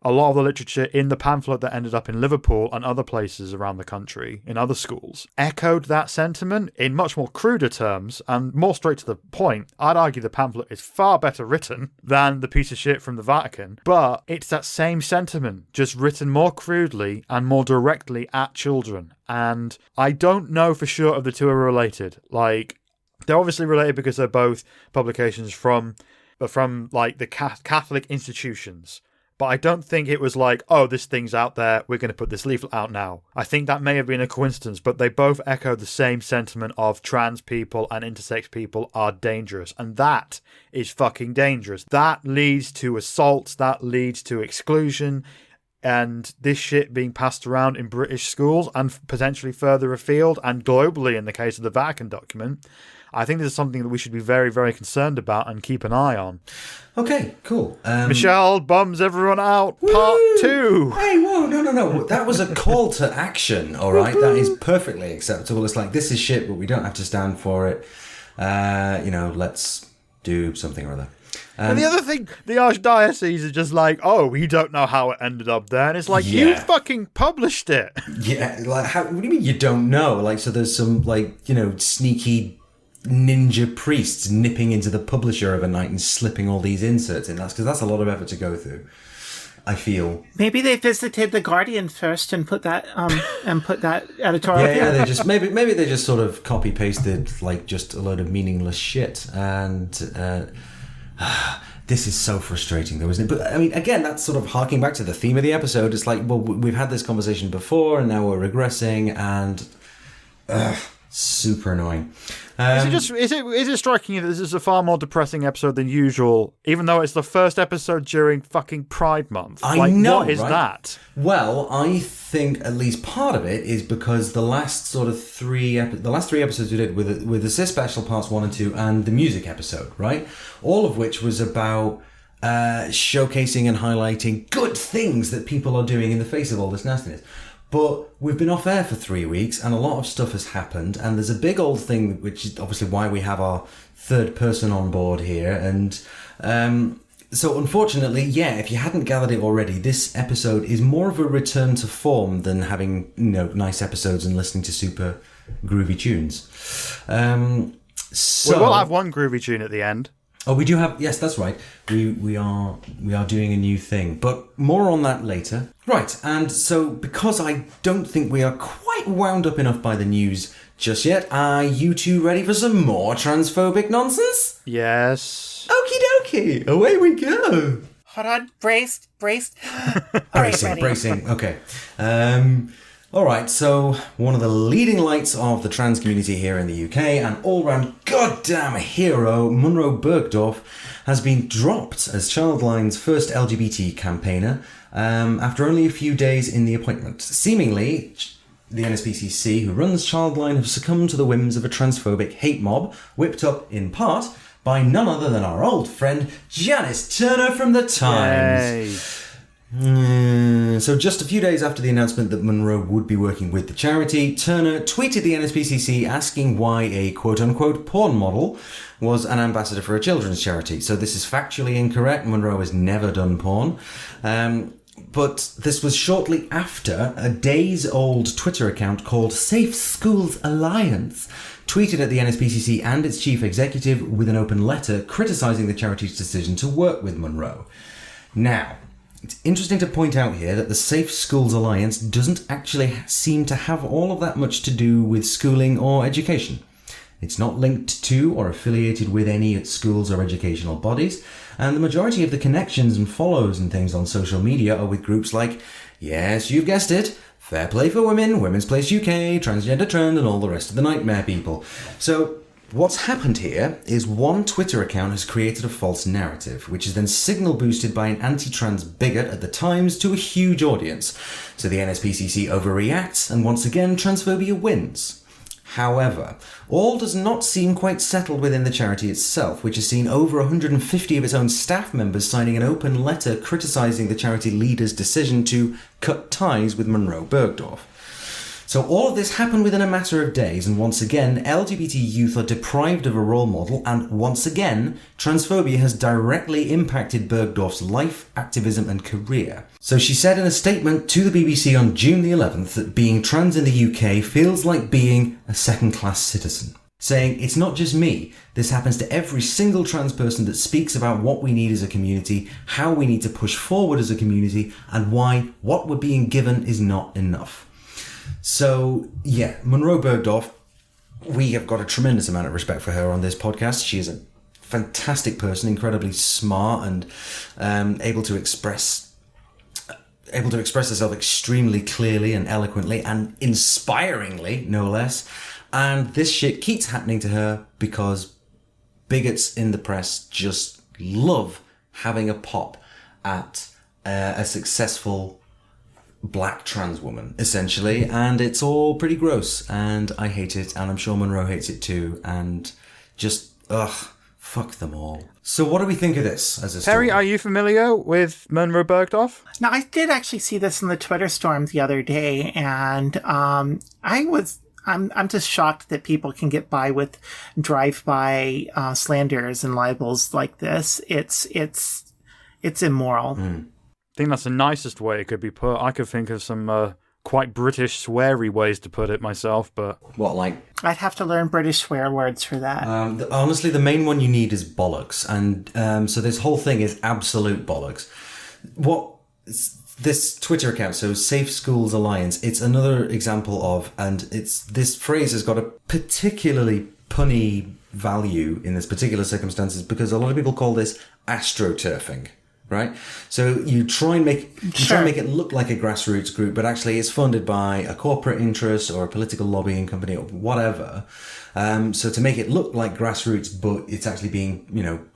a lot of the literature in the pamphlet that ended up in Liverpool and other places around the country, in other schools, echoed that sentiment in much more cruder terms and more straight to the point. I'd argue the pamphlet is far better written than the piece of shit from the Vatican, but it's that same sentiment, just written more crudely and more directly at children. And I don't know for sure if the two are related. Like, they're obviously related because they're both publications from like the Catholic institutions. But I don't think it was like, oh, this thing's out there, we're going to put this leaflet out now. I think that may have been a coincidence, but they both echo the same sentiment of trans people and intersex people are dangerous. And that is fucking dangerous. That leads to assaults, that leads to exclusion, and this shit being passed around in British schools and potentially further afield and globally in the case of the Vatican document. I think this is something that we should be very, very concerned about and keep an eye on. Okay, cool. Michelle bums everyone out, part 2. Hey, whoa, no. That was a call to action, all right? That is perfectly acceptable. It's like, this is shit, but we don't have to stand for it. Let's do something or other. And the other thing, the Archdiocese is just like, oh, we don't know how it ended up there. And it's like, you fucking published it. Yeah, like, what do you mean you don't know? Like, so there's some, sneaky ninja priests nipping into the publisher overnight and slipping all these inserts in. That's because that's a lot of effort to go through, I feel. Maybe they visited the Guardian first and put that editorial. Yeah, they just maybe they just sort of copy pasted like just a load of meaningless shit, and this is so frustrating though, isn't it? But I mean, again, that's sort of harking back to the theme of the episode. It's like, well, we've had this conversation before, and now we're regressing, and super annoying. Is it striking you that this is a far more depressing episode than usual, even though it's the first episode during fucking Pride Month? I know, what is right? that? Well, I think at least part of it is because the last three episodes we did with the Cis Special Parts 1 and 2 and the music episode, right? All of which was about showcasing and highlighting good things that people are doing in the face of all this nastiness. But we've been off air for 3 weeks and a lot of stuff has happened, and there's a big old thing, which is obviously why we have our third person on board here. And so unfortunately, if you hadn't gathered it already, this episode is more of a return to form than having, nice episodes and listening to super groovy tunes. So we'll have one groovy tune at the end. Oh, we do have... Yes, that's right. We are doing a new thing. But more on that later. Right, and so because I don't think we are quite wound up enough by the news just yet, are you two ready for some more transphobic nonsense? Yes. Okie dokie, away we go. Hold on, braced. Bracing, okay. All right, so one of the leading lights of the trans community here in the UK and all-round goddamn hero, Munroe Bergdorf, has been dropped as Childline's first LGBT campaigner after only a few days in the appointment. Seemingly, the NSPCC, who runs Childline, have succumbed to the whims of a transphobic hate mob, whipped up, in part, by none other than our old friend, Janice Turner from The Times. So just a few days after the announcement that Munroe would be working with the charity, Turner tweeted the NSPCC asking why a quote-unquote porn model was an ambassador for a children's charity. So this is factually incorrect. Munroe has never done porn. But this was shortly after a days-old Twitter account called Safe Schools Alliance tweeted at the NSPCC and its chief executive with an open letter criticising the charity's decision to work with Munroe. Now, it's interesting to point out here that the Safe Schools Alliance doesn't actually seem to have all of that much to do with schooling or education. It's not linked to or affiliated with any schools or educational bodies, and the majority of the connections and follows and things on social media are with groups like, yes, you've guessed it, Fair Play for Women, Women's Place UK, Transgender Trend, and all the rest of the nightmare people. So what's happened here is one Twitter account has created a false narrative, which is then signal boosted by an anti-trans bigot at the Times to a huge audience. So the NSPCC overreacts, and once again, transphobia wins. However, all does not seem quite settled within the charity itself, which has seen over 150 of its own staff members signing an open letter criticising the charity leader's decision to cut ties with Munroe Bergdorf. So all of this happened within a matter of days, and once again, LGBT youth are deprived of a role model, and once again, transphobia has directly impacted Bergdorf's life, activism and career. So she said in a statement to the BBC on June the 11th that being trans in the UK feels like being a second-class citizen. Saying, it's not just me, this happens to every single trans person that speaks about what we need as a community, how we need to push forward as a community, and why what we're being given is not enough. So, yeah, Munroe Bergdorf, we have got a tremendous amount of respect for her on this podcast. She is a fantastic person, incredibly smart and able to express herself extremely clearly and eloquently and inspiringly, no less. And this shit keeps happening to her because bigots in the press just love having a pop at a successful black trans woman, essentially. And it's all pretty gross. And I hate it. And I'm sure Munroe hates it too. And just, fuck them all. So what do we think of this as a story? Peri, are you familiar with Munroe Bergdorf? Now, I did actually see this in the Twitter storm the other day, and I'm just shocked that people can get by with drive-by slanders and libels like this. It's immoral. I think that's the nicest way it could be put. I could think of some quite British sweary ways to put it myself, but... What, like... I'd have to learn British swear words for that. Honestly, the main one you need is bollocks. And so this whole thing is absolute bollocks. What... This Twitter account, so Safe Schools Alliance, it's another example of, and this phrase has got a particularly punny value in this particular circumstances because a lot of people call this astroturfing, right? So you try and make it look like a grassroots group, but actually it's funded by a corporate interest or a political lobbying company or whatever. So to make it look like grassroots, but it's actually being,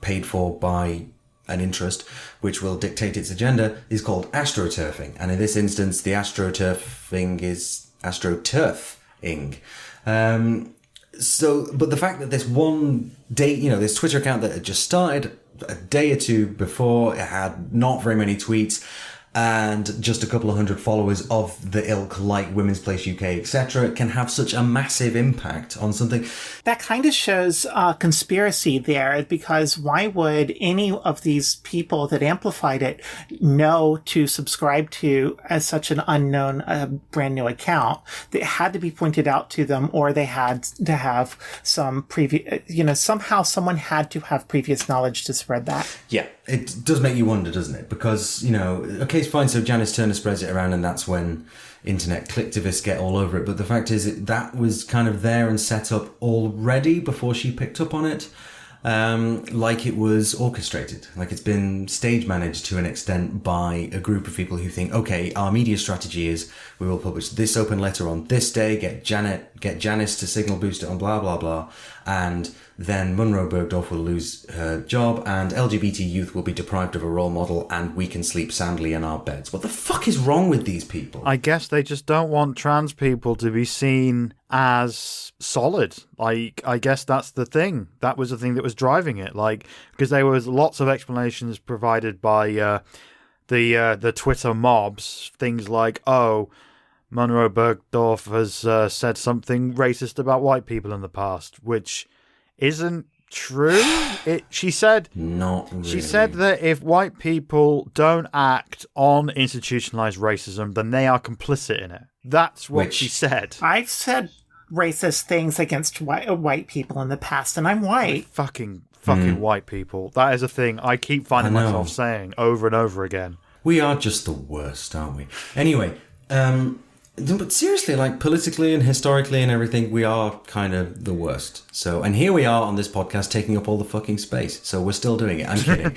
paid for by an interest which will dictate its agenda, is called astroturfing. And in this instance, the astroturfing is astroturfing. But the fact that this one day, this Twitter account that had just started a day or two before, it had not very many tweets and just a couple of hundred followers of the ilk like Women's Place UK, etc., can have such a massive impact on something. That kind of shows conspiracy there, because why would any of these people that amplified it know to subscribe to as such an unknown brand new account? That had to be pointed out to them, or they had to have some previous, somehow someone had to have previous knowledge to spread that. Yeah, it does make you wonder, doesn't it? Because, okay, it's fine, so Janice Turner spreads it around and that's when internet clicktivists get all over it. But the fact is that was kind of there and set up already before she picked up on it. Like it was orchestrated, like it's been stage managed to an extent by a group of people who think, okay, our media strategy is we will publish this open letter on this day, get Janice to signal boost it on blah, blah, blah. And then Munroe Bergdorf will lose her job and LGBT youth will be deprived of a role model and we can sleep soundly in our beds. What the fuck is wrong with these people? I guess they just don't want trans people to be seen as solid. Like, I guess that's the thing. That was the thing that was driving it. Like, because there was lots of explanations provided by the Twitter mobs. Things like, Munroe Bergdorf has said something racist about white people in the past, which isn't true. She said not really. She said that if white people don't act on institutionalized racism, then they are complicit in it. That's what she said. I've said racist things against white people in the past, and I'm white. Fucking white people. That is a thing I keep finding myself saying over and over again. We are just the worst, aren't we? Anyway, but seriously, like politically and historically and everything, we are kind of the worst. So, and here we are on this podcast taking up all the fucking space. So we're still doing it. I'm kidding.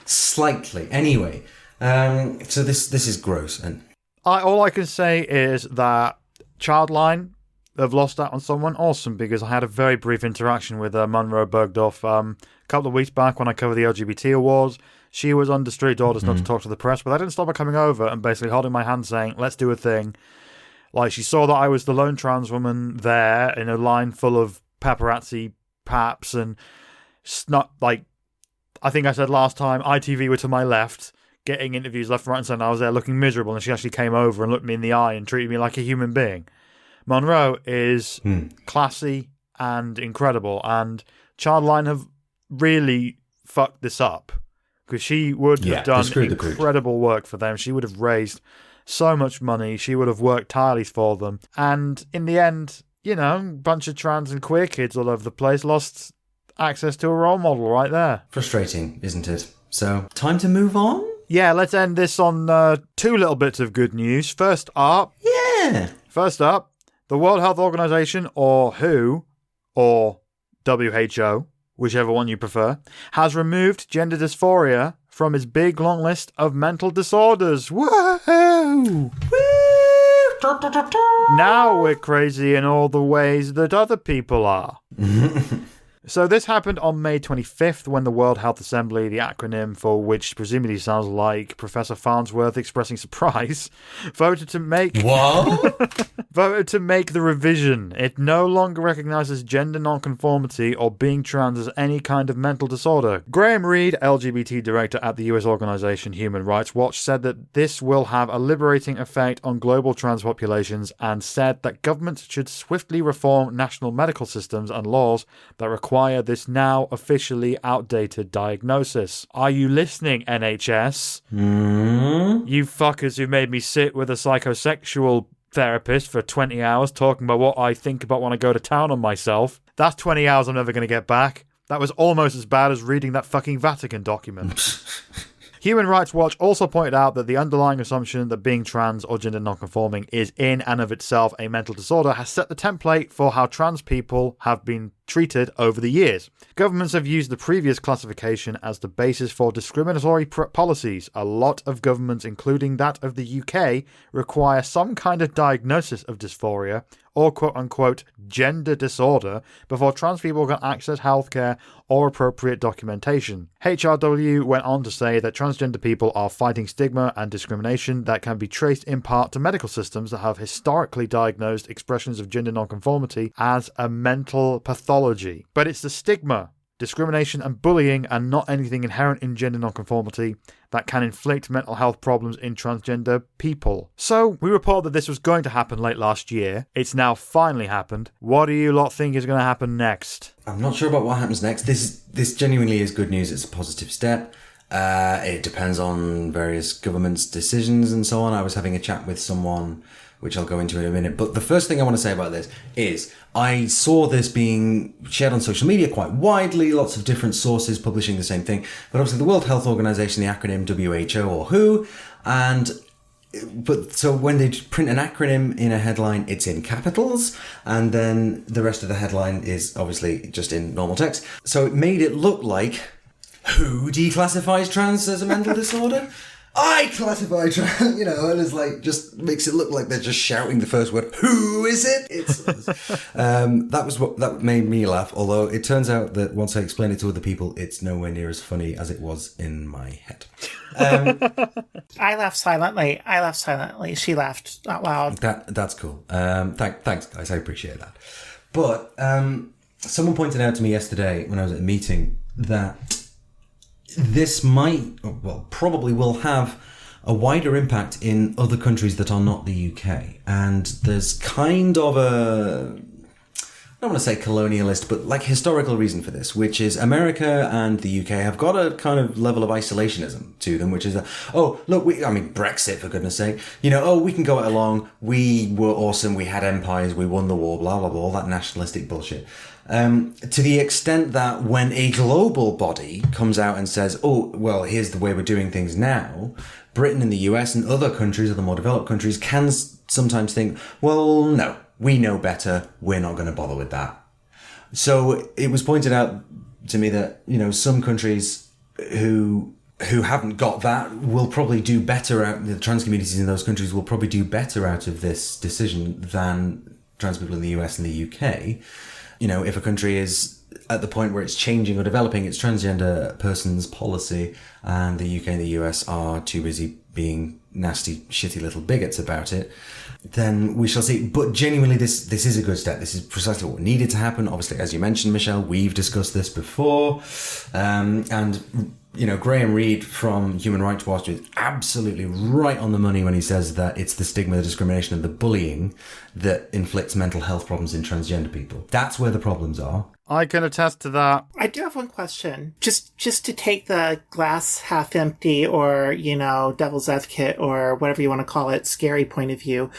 Slightly. Anyway, so this is gross. And all I can say is that Childline have lost out on someone awesome, because I had a very brief interaction with Munroe Bergdorf a couple of weeks back when I covered the LGBT awards. She was under strict orders not to talk to the press, but I didn't stop her coming over and basically holding my hand saying, let's do a thing. Like, she saw that I was the lone trans woman there in a line full of paparazzi paps, and not like, I think I said last time, ITV were to my left, getting interviews left, right, and centre. I was there looking miserable, and she actually came over and looked me in the eye and treated me like a human being. Munroe is classy and incredible, and Childline have really fucked this up, because she would have done incredible work for them. She would have raised so much money. She would have worked tirelessly for them. And in the end, you know, a bunch of trans and queer kids all over the place lost access to a role model right there. Frustrating, isn't it? So, time to move on? Yeah, let's end this on 2 little bits of good news. First up, the World Health Organization, or WHO, or WHO, whichever one you prefer, has removed gender dysphoria from its big long list of mental disorders. Woohoo! Now we're crazy in all the ways that other people are. So this happened on May 25th when the World Health Assembly, the acronym for which presumably sounds like Professor Farnsworth expressing surprise, voted to make the revision. It no longer recognises gender nonconformity or being trans as any kind of mental disorder. Graham Reed, LGBT director at the US organisation Human Rights Watch, said that this will have a liberating effect on global trans populations, and said that governments should swiftly reform national medical systems and laws that require this now officially outdated diagnosis. Are you listening, NHS? You fuckers who made me sit with a psychosexual therapist for 20 hours talking about what I think about when I go to town on myself. That's 20 hours I'm never going to get back. That was almost as bad as reading that fucking Vatican document. Human Rights Watch also pointed out that the underlying assumption that being trans or gender nonconforming is in and of itself a mental disorder has set the template for how trans people have been treated over the years. Governments have used the previous classification as the basis for discriminatory policies. A lot of governments, including that of the UK, require some kind of diagnosis of dysphoria or quote-unquote gender disorder before trans people can access healthcare or appropriate documentation. HRW went on to say that transgender people are fighting stigma and discrimination that can be traced in part to medical systems that have historically diagnosed expressions of gender nonconformity as a mental pathology. But it's the stigma, discrimination and bullying, and not anything inherent in gender nonconformity, that can inflict mental health problems in transgender people. So, we report that this was going to happen late last year. It's now finally happened. What do you lot think is going to happen next? I'm not sure about what happens next. This genuinely is good news. It's a positive step. It depends on various governments' decisions and so on. I was having a chat with someone, which I'll go into in a minute. But the first thing I want to say about this is I saw this being shared on social media quite widely, lots of different sources publishing the same thing. But obviously the World Health Organization, the acronym WHO or WHO, but so when they print an acronym in a headline, it's in capitals, and then the rest of the headline is obviously just in normal text. So it made it look like, who declassifies trans as a mental disorder? I classify trans, and it's like, just makes it look like they're just shouting the first word. Who is it? That made me laugh. Although it turns out that once I explain it to other people, it's nowhere near as funny as it was in my head. I laughed silently. She laughed out loud. That's cool. Thanks, guys. I appreciate that. But someone pointed out to me yesterday when I was at a meeting that this probably will have a wider impact in other countries that are not the UK. And there's kind of I don't want to say colonialist, but like historical reason for this, which is America and the UK have got a kind of level of isolationism to them, which is Brexit, for goodness sake, we can go it along. We were awesome. We had empires. We won the war, blah, blah, blah, all that nationalistic bullshit. To the extent that when a global body comes out and says, oh, well, here's the way we're doing things now, Britain and the US and other countries, other more developed countries, can sometimes think, well, no, we know better. We're not going to bother with that. So it was pointed out to me that, some countries who haven't got that will probably do better the trans communities in those countries will probably do better out of this decision than trans people in the US and the UK. If a country is at the point where it's changing or developing its transgender person's policy and the UK and the US are too busy being nasty, shitty little bigots about it, then we shall see. But genuinely, this is a good step. This is precisely what needed to happen. Obviously, as you mentioned, Michelle, we've discussed this before. And Graham Reed from Human Rights Watch is absolutely right on the money when he says that it's the stigma, the discrimination, and the bullying that inflicts mental health problems in transgender people. That's where the problems are. I can attest to that. I do have one question. Just to take the glass half empty or, devil's advocate or whatever you want to call it, scary point of view.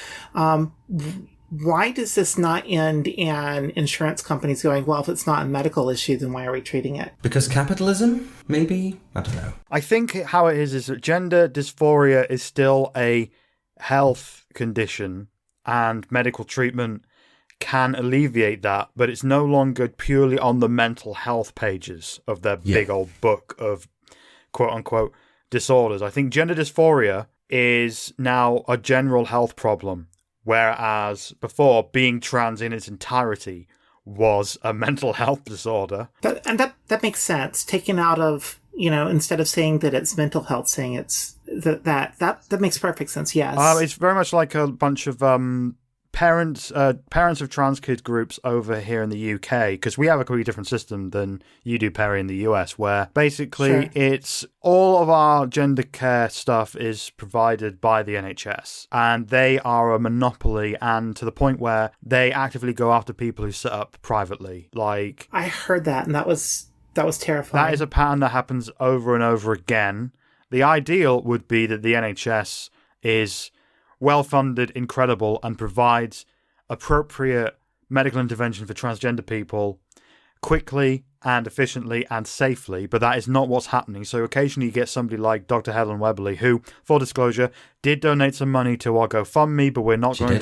Why does this not end in insurance companies going, well, if it's not a medical issue, then why are we treating it? Because capitalism, maybe? I don't know. I think how it is that gender dysphoria is still a health condition and medical treatment can alleviate that, but it's no longer purely on the mental health pages of their big old book of quote-unquote disorders. I think gender dysphoria is now a general health problem, whereas before, being trans in its entirety was a mental health disorder. That makes sense. Taken out of, instead of saying that it's mental health, saying it's that makes perfect sense, yes. It's very much like a bunch of parents of trans kid groups over here in the UK, because we have a completely different system than you do, Peri, in the US, where basically it's all of our gender care stuff is provided by the NHS, and they are a monopoly, and to the point where they actively go after people who set up privately. Like, I heard that, and that was terrifying. That is a pattern that happens over and over again. The ideal would be that the NHS is well-funded, incredible, and provides appropriate medical intervention for transgender people quickly and efficiently and safely, but that is not what's happening. So occasionally you get somebody like Dr. Helen Weberly, who, full disclosure, did donate some money to our GoFundMe, but we're not going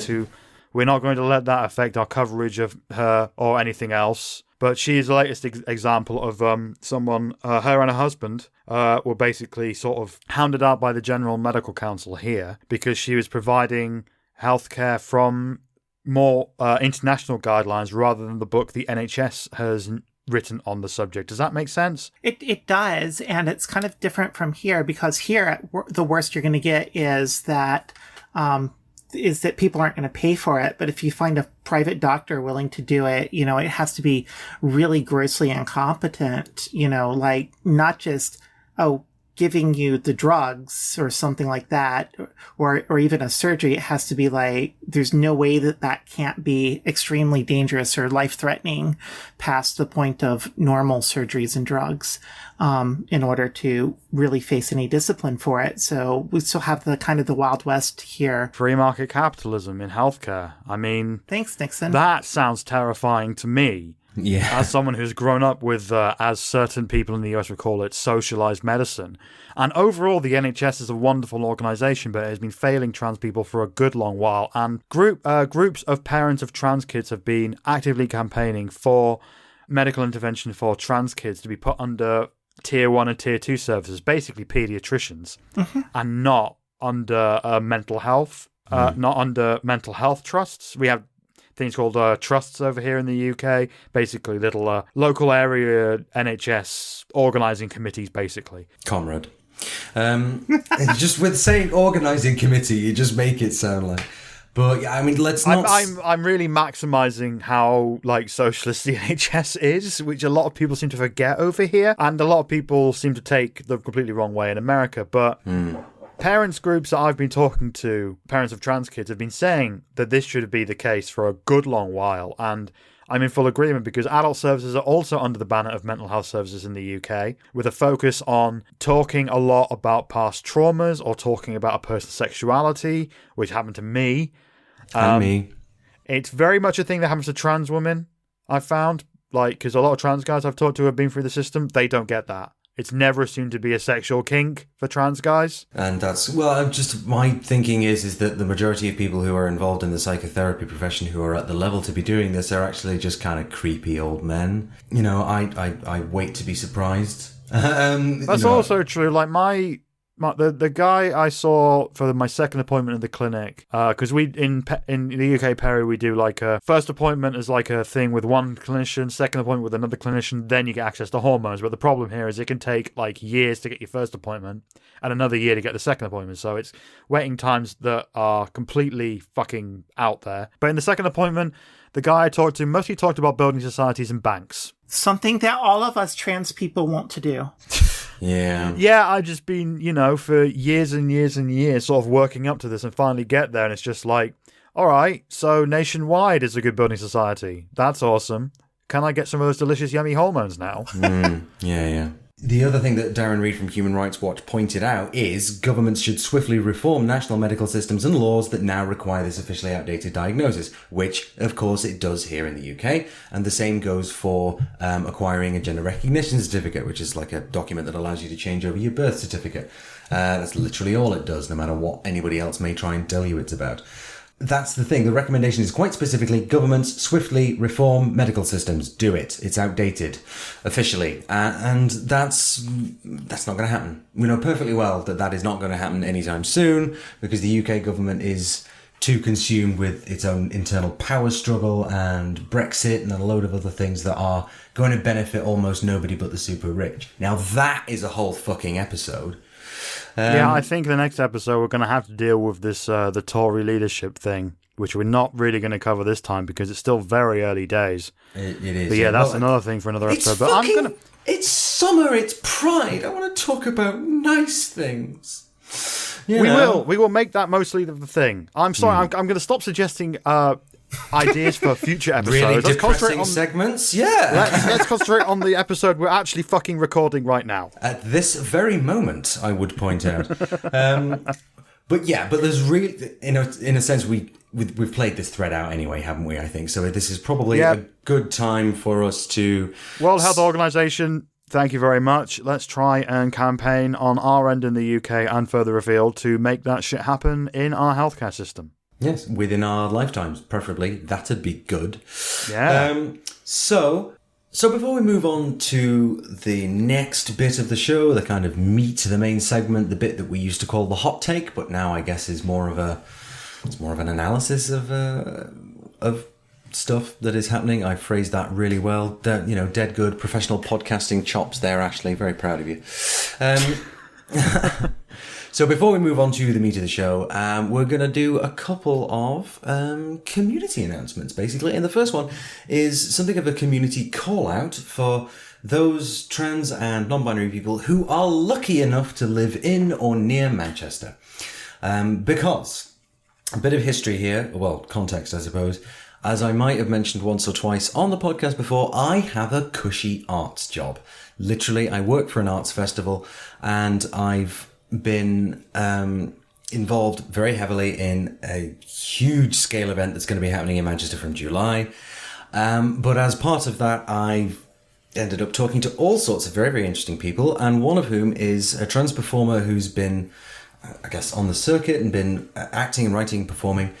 to let that affect our coverage of her or anything else. But she is the latest example of someone, her and her husband, were basically sort of hounded out by the General Medical Council here because she was providing healthcare from more international guidelines rather than the book the NHS has written on the subject. Does that make sense? It does, and it's kind of different from here because here the worst you're going to get is that people aren't going to pay for it. But if you find a private doctor willing to do it, it has to be really grossly incompetent, like not just, giving you the drugs or something like that, or even a surgery. It has to be like, there's no way that can't be extremely dangerous or life-threatening past the point of normal surgeries and drugs, in order to really face any discipline for it. So we still have the kind of the Wild West here. Free market capitalism in healthcare. I mean, thanks, Nixon. That sounds terrifying to me. Yeah. As someone who's grown up with, as certain people in the US would call it, socialized medicine. And overall, the NHS is a wonderful organisation, but it has been failing trans people for a good long while. And groups of parents of trans kids have been actively campaigning for medical intervention for trans kids to be put under Tier 1 and Tier 2 services, basically paediatricians, and not under mental health, not under mental health trusts. We have things called trusts over here in the UK, basically little local area NHS organising committees, basically. Comrade. Just with saying organising committee, you just make it sound like... But, I mean, let's not... I'm really maximising how, socialist the NHS is, which a lot of people seem to forget over here, and a lot of people seem to take the completely wrong way in America, but... Parents groups that I've been talking to, parents of trans kids, have been saying that this should be the case for a good long while, and I'm in full agreement because adult services are also under the banner of mental health services in the UK, with a focus on talking a lot about past traumas or talking about a person's sexuality, which happened to me. And me. It's very much a thing that happens to trans women, I've found, because a lot of trans guys I've talked to who have been through the system, they don't get that. It's never assumed to be a sexual kink for trans guys. And that's, my thinking is that the majority of people who are involved in the psychotherapy profession who are at the level to be doing this are actually just kind of creepy old men. I wait to be surprised. That's also true. Like the guy I saw for my second appointment in the clinic, because we in the UK, Peri, we do a first appointment is like a thing with one clinician, second appointment with another clinician, then you get access to hormones. But the problem here is it can take years to get your first appointment and another year to get the second appointment. So it's waiting times that are completely fucking out there. But in the second appointment, the guy I talked to mostly talked about building societies and banks. Something that all of us trans people want to do. Yeah. Yeah, I've just been, for years and years and years sort of working up to this and finally get there. And it's just like, all right, so nationwide is a good building society. That's awesome. Can I get some of those delicious, yummy hormones now? Yeah. The other thing that Darren Reed from Human Rights Watch pointed out is governments should swiftly reform national medical systems and laws that now require this officially outdated diagnosis, which, of course, it does here in the UK. And the same goes for acquiring a gender recognition certificate, which is like a document that allows you to change over your birth certificate. That's literally all it does, no matter what anybody else may try and tell you it's about. That's the thing. The recommendation is quite specifically, governments swiftly reform medical systems. Do it. It's outdated, officially. And that's not going to happen. We know perfectly well that is not going to happen anytime soon, because the UK government is too consumed with its own internal power struggle and Brexit and a load of other things that are going to benefit almost nobody but the super rich. Now, that is a whole fucking episode. Yeah, I think the next episode we're going to have to deal with this the Tory leadership thing, which we're not really going to cover this time because it's still very early days. It is. But yeah, that's another thing for another episode. But it's summer, it's Pride. I want to talk about nice things. We will make that mostly the thing. I'm sorry, I'm going to stop suggesting ideas for future episodes. Really depressing segments, yeah. Let's concentrate on the episode we're actually fucking recording right now. At this very moment, I would point out. But there's really, in a sense, we've played this thread out anyway, haven't we? I think so. This is probably a good time for us to. World Health Organization, thank you very much. Let's try and campaign on our end in the UK and further afield to make that shit happen in our healthcare system. Yes, within our lifetimes, preferably. That'd be good. Yeah. So before we move on to the next bit of the show, the kind of meat, the main segment, the bit that we used to call the hot take, but now I guess is more of an analysis of stuff that is happening. I phrased that really well. Dead good professional podcasting chops there, Ashley. Very proud of you. So before we move on to the meat of the show, we're going to do a couple of community announcements, basically. And the first one is something of a community call-out for those trans and non-binary people who are lucky enough to live in or near Manchester. Because, a bit of history here, well, context, I suppose. As I might have mentioned once or twice on the podcast before, I have a cushy arts job. Literally, I work for an arts festival, and I've been involved very heavily in a huge scale event that's going to be happening in Manchester from July. But as part of that, I've ended up talking to all sorts of very, very interesting people, and one of whom is a trans performer who's been, I guess, on the circuit and been acting and writing and performing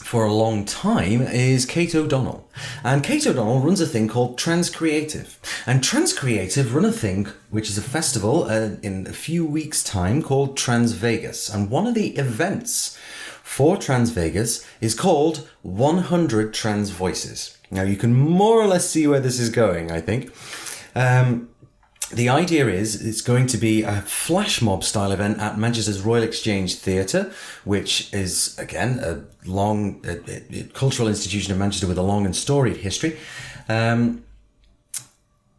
for a long time, is Kate O'Donnell. And Kate O'Donnell runs a thing called Trans Creative. And Trans Creative run a thing which is a festival in a few weeks' time called Trans Vegas. And one of the events for Trans Vegas is called 100 Trans Voices. Now, you can more or less see where this is going, I think. The idea is it's going to be a flash mob style event at Manchester's Royal Exchange Theatre, which is, again, a long cultural institution of Manchester with a long and storied history. And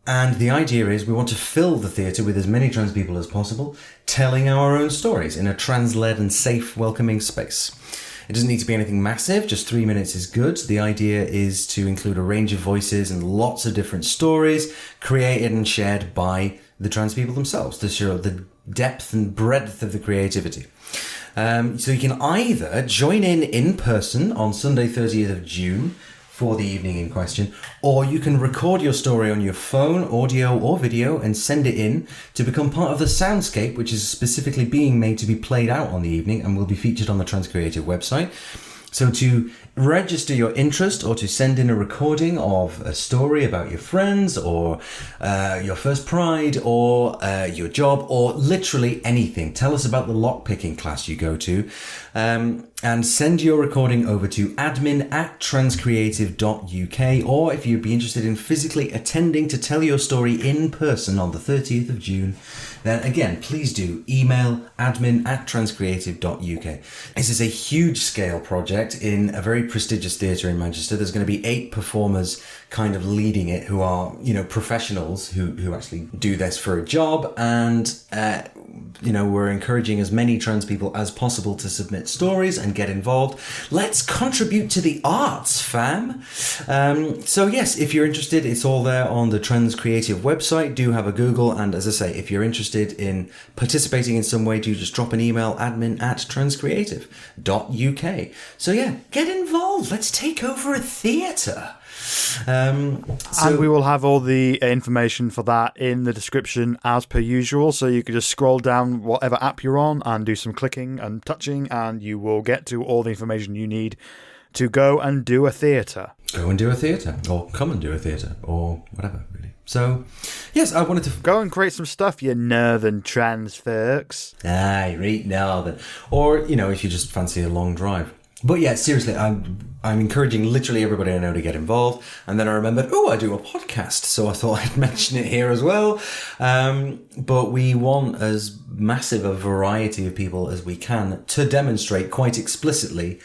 the idea is we want to fill the theatre with as many trans people as possible, telling our own stories in a trans-led and safe, welcoming space. It doesn't need to be anything massive, just 3 minutes is good. The idea is to include a range of voices and lots of different stories created and shared by the trans people themselves to show the depth and breadth of the creativity. So you can either join in person on Sunday 30th of June for the evening in question, or you can record your story on your phone, audio or video, and send it in to become part of the soundscape, which is specifically being made to be played out on the evening and will be featured on the Trans Creative website. So to register your interest or to send in a recording of a story about your friends or your first Pride or your job or literally anything. Tell us about the lockpicking class you go to and send your recording over to admin@transcreative.uk, or if you'd be interested in physically attending to tell your story in person on the 30th of June, then again, please do email admin@transcreative.uk. This is a huge scale project. project in a very prestigious theatre in Manchester. There's going to be 8 performers kind of leading it who are, professionals who actually do this for a job. And, we're encouraging as many trans people as possible to submit stories and get involved. Let's contribute to the arts, fam. So yes, if you're interested, it's all there on the Trans Creative website. Do have a Google. And as I say, if you're interested in participating in some way, do just drop an email, admin@transcreative.uk. So yeah, get involved. Let's take over a theatre. And we will have all the information for that in the description as per usual, so you can just scroll down whatever app you're on and do some clicking and touching, and you will get to all the information you need to go and do a theatre. Go and do a theatre, or come and do a theatre, or whatever, really. So, yes, I wanted to... Go and create some stuff, you northern trans folks. Aye, right, northern. Or, if you just fancy a long drive. But yeah, seriously, I'm encouraging literally everybody I know to get involved. And then I remembered, I do a podcast. So I thought I'd mention it here as well. But we want as massive a variety of people as we can to demonstrate quite explicitly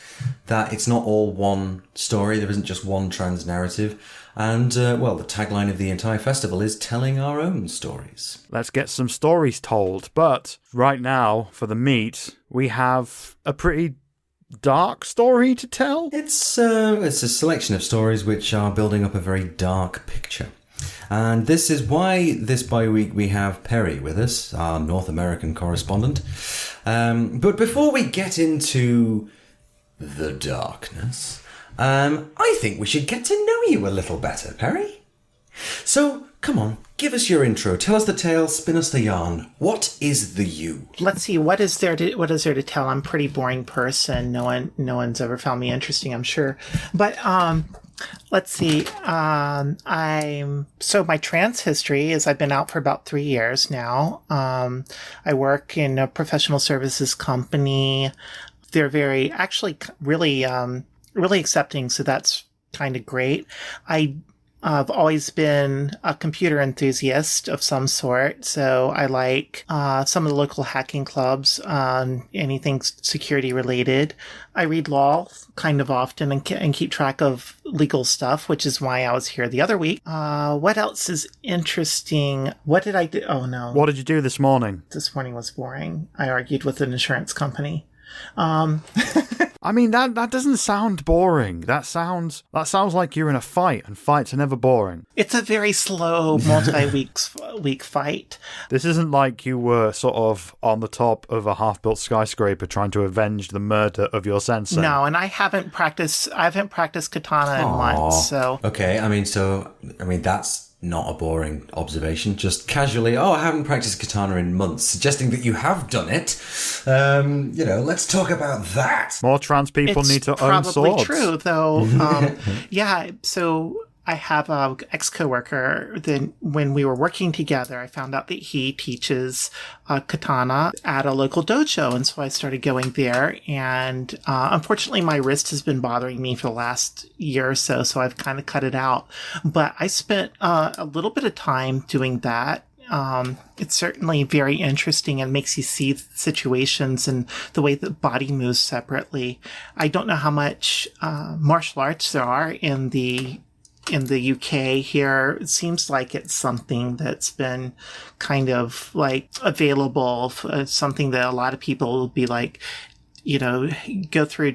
that it's not all one story. There isn't just one trans narrative. And, the tagline of the entire festival is telling our own stories. Let's get some stories told. But right now, for the meet, we have a pretty dark story to tell? It's a selection of stories which are building up a very dark picture. And this is why this bi-week we have Peri with us, our North American correspondent. But before we get into the darkness, I think we should get to know you a little better, Peri. So, come on, give us your intro. Tell us the tale, spin us the yarn. What is the you? Let's see, what is there to tell? I'm a pretty boring person. No one's ever found me interesting, I'm sure. But let's see. So my trans history is I've been out for about 3 years now. I work in a professional services company. They're really accepting, so that's kind of great. I've always been a computer enthusiast of some sort, so I like some of the local hacking clubs, anything security related. I read law kind of often and keep track of legal stuff, which is why I was here the other week. What else is interesting? What did I do? Oh, no. What did you do this morning? This morning was boring. I argued with an insurance company. I mean, that doesn't sound boring. That sounds like you're in a fight, and fights are never boring. It's a very slow, multi-week fight. This isn't like you were sort of on the top of a half-built skyscraper trying to avenge the murder of your sensei. No, and I haven't practiced katana in months, so... Okay, I mean, that's not a boring observation. Just casually, I haven't practiced katana in months, suggesting that you have done it. Let's talk about that. More trans people need to own swords. It's probably true, though. Yeah, so I have a ex-coworker that when we were working together, I found out that he teaches katana at a local dojo. And so I started going there. And unfortunately, my wrist has been bothering me for the last year or so. So I've kind of cut it out. But I spent a little bit of time doing that. It's certainly very interesting and makes you see situations and the way the body moves separately. I don't know how much martial arts there are in the UK here. It seems like it's something that's been kind of like available, something that a lot of people will be like, go through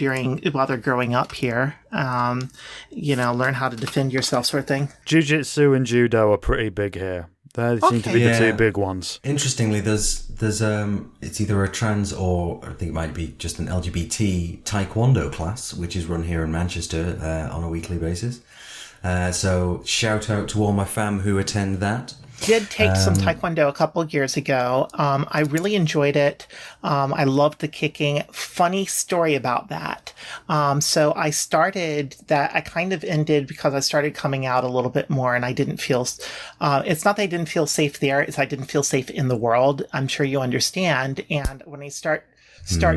while they're growing up here, learn how to defend yourself sort of thing. Jiu-jitsu and judo are pretty big here. They seem to be the two big ones. Interestingly, there's it's either a trans or I think it might be just an LGBT taekwondo class, which is run here in Manchester on a weekly basis. So shout out to all my fam who attend that. Did take some taekwondo a couple of years ago. I really enjoyed it. I loved the kicking. Funny story about that. So I started that. I kind of ended because I started coming out a little bit more, and I didn't feel. It's not that I didn't feel safe there; it's I didn't feel safe in the world. I'm sure you understand. And when I start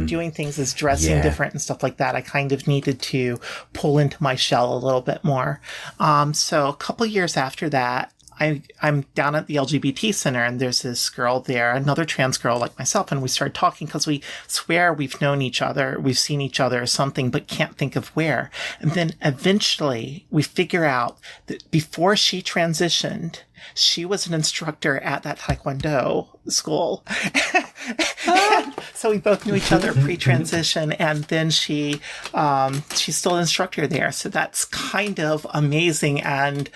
doing things as dressing different and stuff like that, I kind of needed to pull into my shell a little bit more. So a couple years after that, I'm down at the LGBT center, and there's this girl there, another trans girl like myself, and we started talking because we swear we've known each other, we've seen each other or something, but can't think of where. And then eventually we figure out that before she transitioned, she was an instructor at that Taekwondo school. So we both knew each other pre-transition, and then she's still an instructor there. So that's kind of amazing, and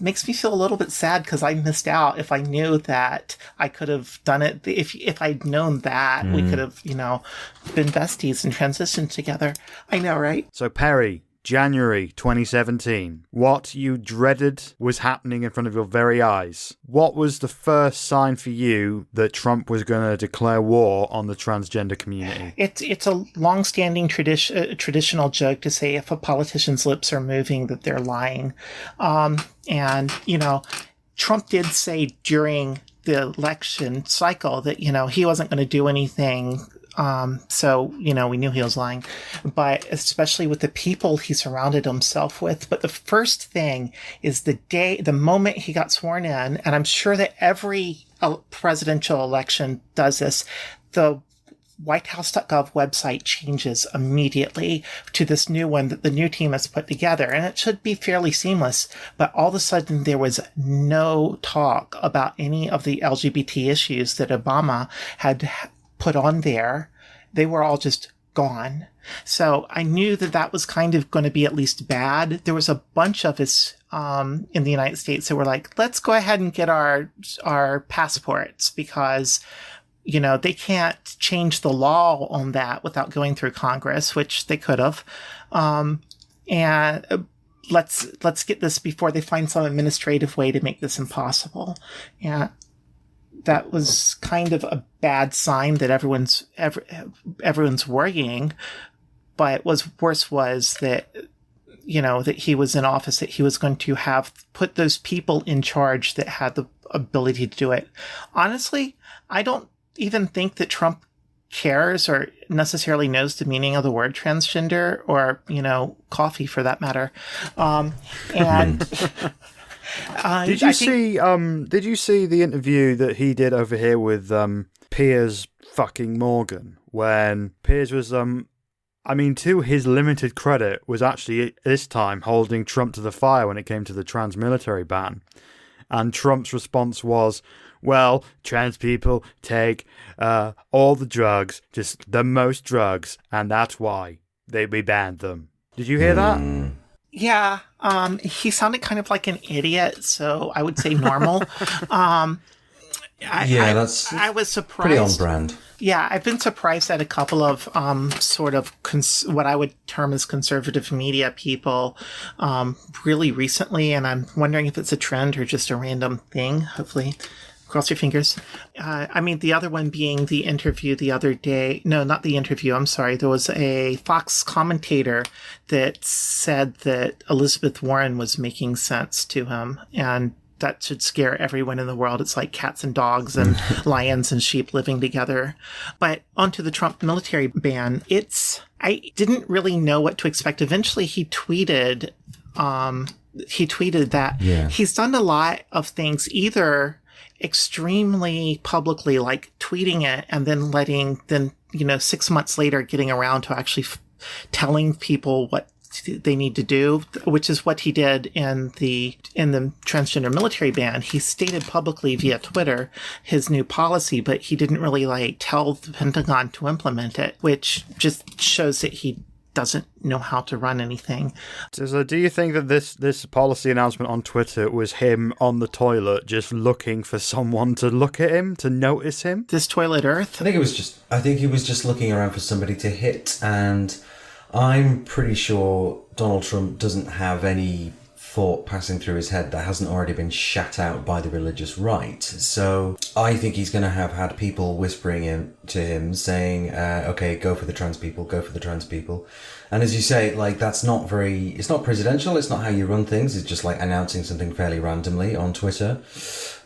makes me feel a little bit sad because I missed out. If I knew that, I could have done it. If I'd known that, we could have, been besties and transitioned together. I know, right? So Peri, January 2017. What you dreaded was happening in front of your very eyes. What was the first sign for you that Trump was going to declare war on the transgender community? It's a long-standing traditional joke to say if a politician's lips are moving that they're lying. And, Trump did say during the election cycle that, he wasn't going to do anything. So, we knew he was lying, but especially with the people he surrounded himself with. But the first thing is the moment he got sworn in, and I'm sure that every presidential election does this, the whitehouse.gov website changes immediately to this new one that the new team has put together. And it should be fairly seamless, but all of a sudden there was no talk about any of the LGBT issues that Obama had put on there. They were all just gone. So I knew that was kind of going to be at least bad. There was a bunch of us in the United States that were like, let's go ahead and get our passports because, they can't change the law on that without going through Congress, which they could have. And let's get this before they find some administrative way to make this impossible. And that was kind of a bad sign that everyone's worrying. But worse was that, that he was in office, that he was going to have put those people in charge that had the ability to do it. Honestly, I don't even think that Trump cares or necessarily knows the meaning of the word transgender or, coffee for that matter. And did you see the interview that he did over here with Piers fucking Morgan when Piers was to his limited credit, was actually this time holding Trump to the fire when it came to the trans military ban. And Trump's response was, well, trans people take all the drugs, just the most drugs, and that's why we banned them. Did you hear that? Yeah, he sounded kind of like an idiot, so I would say normal. I was surprised. Pretty on brand. Yeah, I've been surprised at a couple of what I would term as conservative media people really recently, and I'm wondering if it's a trend or just a random thing. Hopefully, cross your fingers. The other one being the interview the other day. No, not the interview. I'm sorry. There was a Fox commentator that said that Elizabeth Warren was making sense to him, and that should scare everyone in the world. It's like cats and dogs and lions and sheep living together. But onto the Trump military ban. I didn't really know what to expect. Eventually he tweeted that he's done a lot of things, either extremely publicly, like tweeting it and then 6 months later getting around to actually telling people what they need to do, which is what he did in the transgender military ban. He stated publicly via Twitter his new policy, but he didn't really tell the Pentagon to implement it, which just shows that he doesn't know how to run anything. So do you think that this policy announcement on Twitter was him on the toilet just looking for someone to look at him, to notice him? This toilet Earth? I think he was just looking around for somebody to hit, and I'm pretty sure Donald Trump doesn't have any thought passing through his head that hasn't already been shat out by the religious right. So I think he's going to have had people whispering to him saying, okay, go for the trans people, go for the trans people. And as you say, it's not presidential, it's not how you run things, it's just announcing something fairly randomly on Twitter.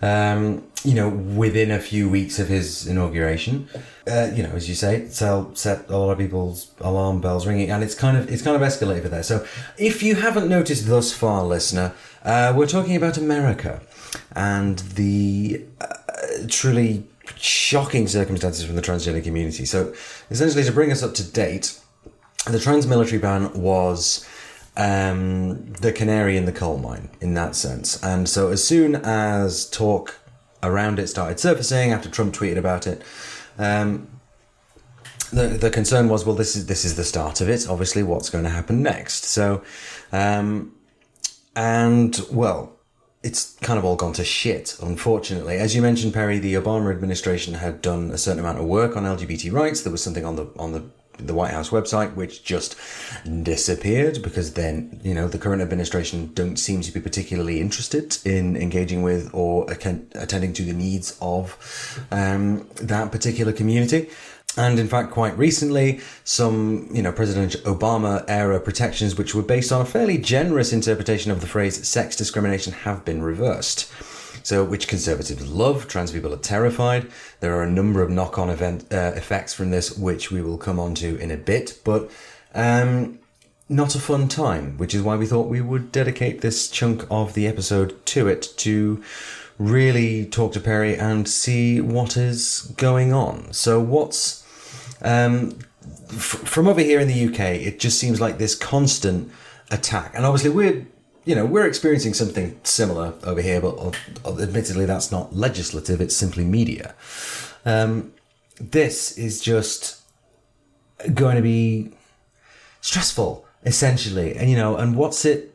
Within a few weeks of his inauguration, as you say, set a lot of people's alarm bells ringing, and it's kind of escalated there. So if you haven't noticed thus far, listener, we're talking about America. and the truly shocking circumstances from the transgender community. So essentially, to bring us up to date, the trans military ban was the canary in the coal mine in that sense. And so as soon as talk around it started surfacing after Trump tweeted about it, the concern was, well, this is the start of it. Obviously, what's going to happen next? So, it's kind of all gone to shit, unfortunately. As you mentioned, Peri, the Obama administration had done a certain amount of work on LGBT rights. There was something on the White House website which just disappeared because then, the current administration don't seem to be particularly interested in engaging with or attending to the needs of that particular community. And in fact, quite recently, some, President Obama era protections, which were based on a fairly generous interpretation of the phrase sex discrimination, have been reversed. So, which conservatives love, trans people are terrified. There are a number of knock-on effects from this, which we will come on to in a bit, but not a fun time, which is why we thought we would dedicate this chunk of the episode to it, to really talk to Peri and see what is going on. So what's from over here in the UK, it just seems like this constant attack. And obviously we're experiencing something similar over here, but admittedly that's not legislative, it's simply media. This is just going to be stressful, essentially. And, and what's the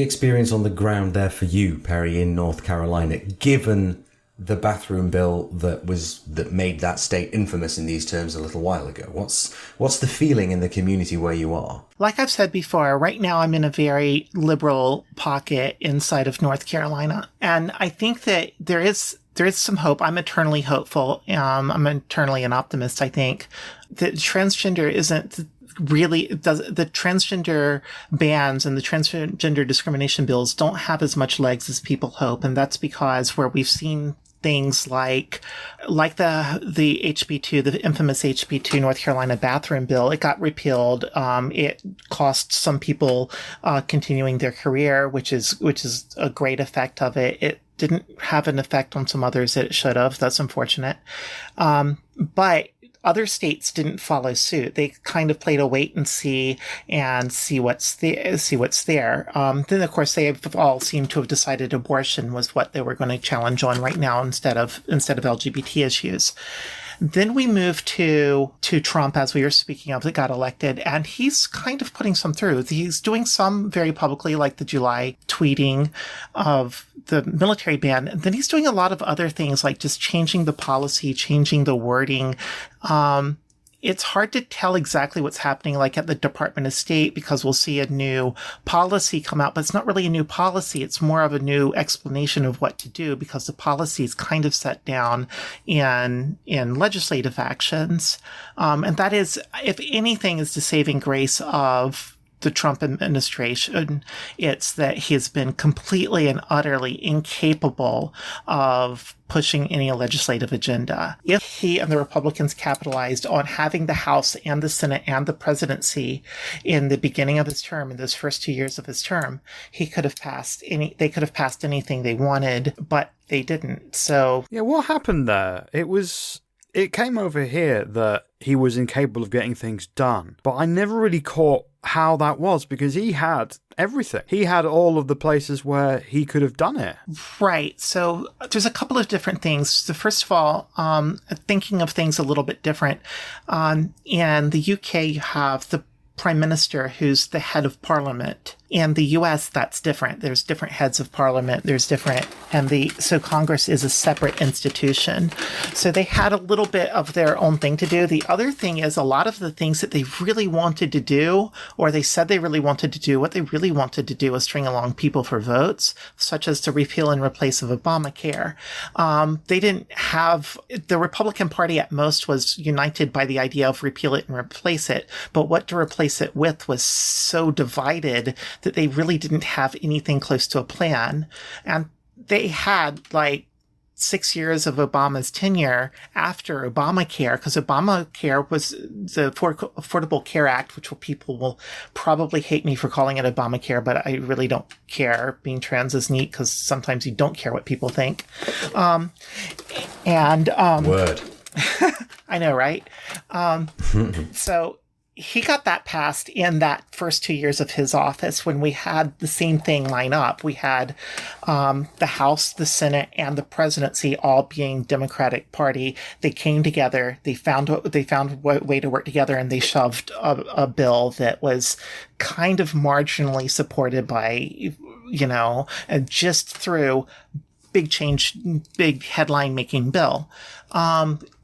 experience on the ground there for you, Peri, in North Carolina, given the bathroom bill that made that state infamous in these terms a little while ago? What's the feeling in the community where you are? Like I've said before, right now I'm in a very liberal pocket inside of North Carolina. And I think that there is some hope. I'm eternally hopeful. I'm eternally an optimist, I think. That transgender isn't really the transgender bans and the transgender discrimination bills don't have as much legs as people hope. And that's because where we've seen things like the HB2, the infamous HB2 North Carolina bathroom bill, it got repealed. It cost some people continuing their career, which is a great effect of it. It didn't have an effect on some others that it should have. That's unfortunate. But other states didn't follow suit. They kind of played a wait and see what's there. Then of course they all seem to have decided abortion was what they were going to challenge on right now instead of LGBT issues. Then we move to Trump, as we were speaking of, that got elected, and he's kind of putting some through. He's doing some very publicly, like the July tweeting of the military ban. And then he's doing a lot of other things, like just changing the policy, changing the wording. It's hard to tell exactly what's happening, like at the Department of State, because we'll see a new policy come out, but it's not really a new policy. It's more of a new explanation of what to do, because the policy is kind of set down in legislative actions. And that is, if anything, is the saving grace of the Trump administration. It's that he has been completely and utterly incapable of pushing any legislative agenda. If he and the Republicans capitalized on having the House and the Senate and the presidency in the beginning of his term, in those first 2 years of his term, they could have passed anything they wanted, but they didn't. So yeah, what happened there? It came over here that he was incapable of getting things done, but I never really caught how that was, because he had everything. He had all of the places where he could have done it. Right. So there's a couple of different things. So first of all, thinking of things a little bit different. In the UK, you have the Prime Minister who's the head of Parliament. In the US, that's different. There's different heads of Parliament. So Congress is a separate institution. So they had a little bit of their own thing to do. The other thing is a lot of the things that they really wanted to do, or they said they really wanted to do, what they really wanted to do was string along people for votes, such as to repeal and replace of Obamacare. They didn't have, the Republican Party at most was united by the idea of repeal it and replace it. But what to replace it with was so divided that they really didn't have anything close to a plan. And they had 6 years of Obama's tenure after Obamacare, because Obamacare was the Affordable Care Act, which people will probably hate me for calling it Obamacare, but I really don't care. Being trans is neat because sometimes you don't care what people think. Word. I know, right? So he got that passed in that first 2 years of his office when we had the same thing line up. We had the House, the Senate, and the presidency all being Democratic Party. They came together. They found a way to work together, and they shoved a bill that was kind of marginally supported by, and just through big change, big headline making bill.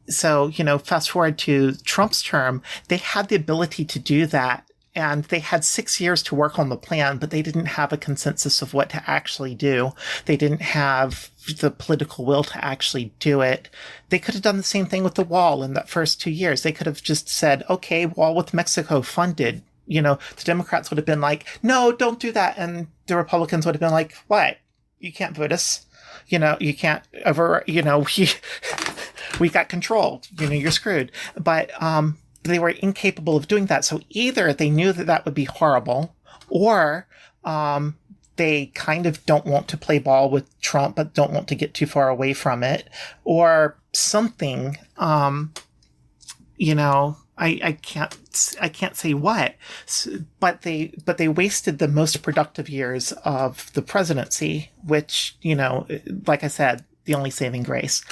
So, fast forward to Trump's term, they had the ability to do that. And they had 6 years to work on the plan, but they didn't have a consensus of what to actually do. They didn't have the political will to actually do it. They could have done the same thing with the wall in that first 2 years. They could have just said, okay, wall with Mexico funded. The Democrats would have been like, no, don't do that. And the Republicans would have been like, what? You can't vote us. You can't ever, we got control, you're screwed. But they were incapable of doing that. So either they knew that would be horrible, or they kind of don't want to play ball with Trump, but don't want to get too far away from it, or something, I can't say what, but they wasted the most productive years of the presidency, which, like I said, the only saving grace.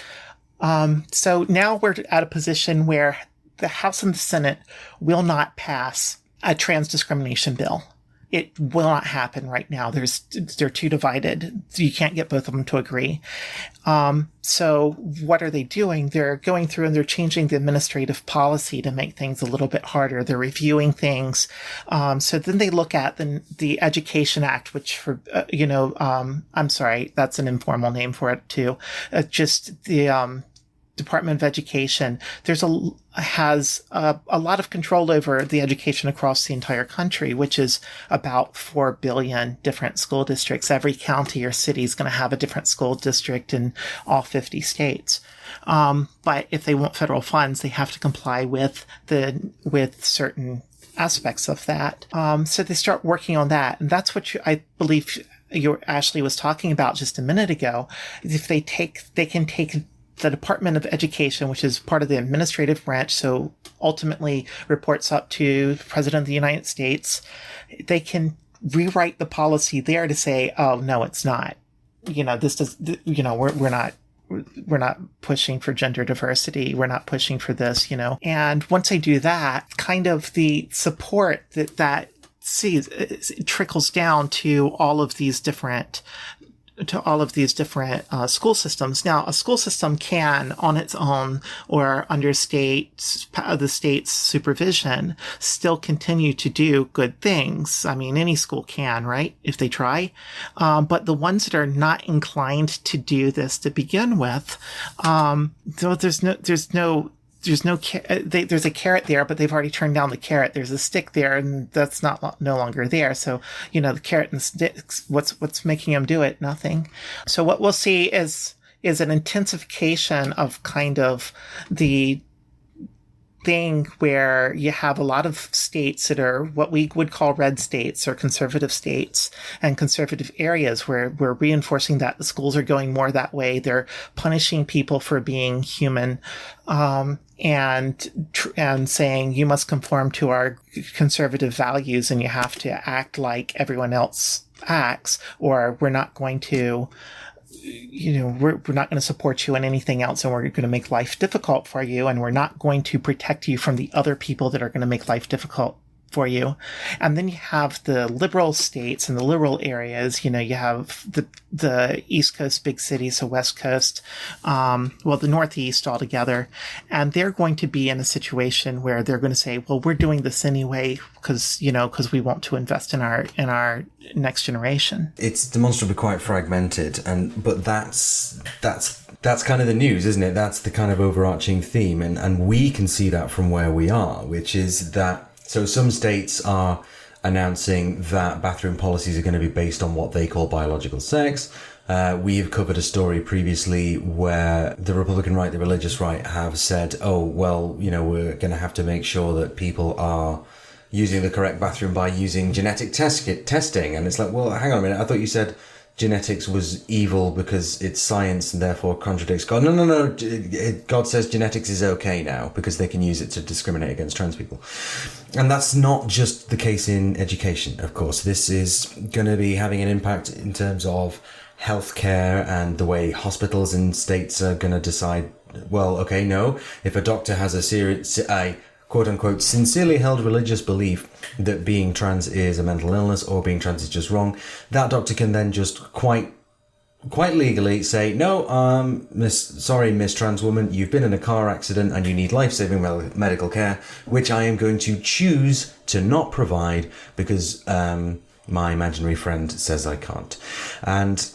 So now we're at a position where the House and the Senate will not pass a trans discrimination bill. It will not happen right now. They're too divided. You can't get both of them to agree. So what are they doing? They're going through and they're changing the administrative policy to make things a little bit harder. They're reviewing things. So then they look at the Education Act, which I'm sorry, that's an informal name for it too. Just the, Department of Education, has a lot of control over the education across the entire country, which is about 4 billion different school districts. Every county or city is going to have a different school district in all 50 states. But if they want federal funds, they have to comply with certain aspects of that. So they start working on that. And that's what I believe Ashley was talking about just a minute ago. If they can take the Department of Education, which is part of the administrative branch, so ultimately reports up to the President of the United States, they can rewrite the policy there to say, oh, no, it's not. This does, we're not pushing for gender diversity. We're not pushing for this, And once they do that, kind of the support that sees it trickles down to all of these different school systems. Now, a school system can, on its own or under the state's supervision, still continue to do good things. I mean, any school can, right? If they try. But the ones that are not inclined to do this to begin with, there's a carrot there, but they've already turned down the carrot. There's a stick there, and that's no longer there. So, the carrot and the sticks, what's making them do it? Nothing. So what we'll see is an intensification of kind of the thing where you have a lot of states that are what we would call red states or conservative states and conservative areas where we're reinforcing that the schools are going more that way. They're punishing people for being human, and saying you must conform to our conservative values and you have to act like everyone else acts, or we're not going to, we're not going to support you in anything else, and we're going to make life difficult for you, and we're not going to protect you from the other people that are going to make life difficult for you. And then you have the liberal states and the liberal areas. You have the East Coast big cities, so West Coast, the Northeast altogether, and they're going to be in a situation where they're going to say, well, we're doing this anyway because we want to invest in our next generation. It's demonstrably quite fragmented, but that's kind of the news, isn't it? That's the kind of overarching theme, and we can see that from where we are, which is that. So some states are announcing that bathroom policies are going to be based on what they call biological sex. We've covered a story previously where the Republican right, the religious right, have said, oh, well, we're going to have to make sure that people are using the correct bathroom by using genetic testing. And it's like, well, hang on a minute. I thought you said genetics was evil because it's science and therefore contradicts God. No. God says genetics is okay now because they can use it to discriminate against trans people. And that's not just the case in education, of course. This is going to be having an impact in terms of healthcare and the way hospitals and states are going to decide, well, okay, no, if a doctor has a quote-unquote sincerely held religious belief that being trans is a mental illness or being trans is just wrong, that doctor can then just quite legally say, no, Miss Trans Woman, you've been in a car accident and you need life-saving medical care, which I am going to choose to not provide because my imaginary friend says I can't. And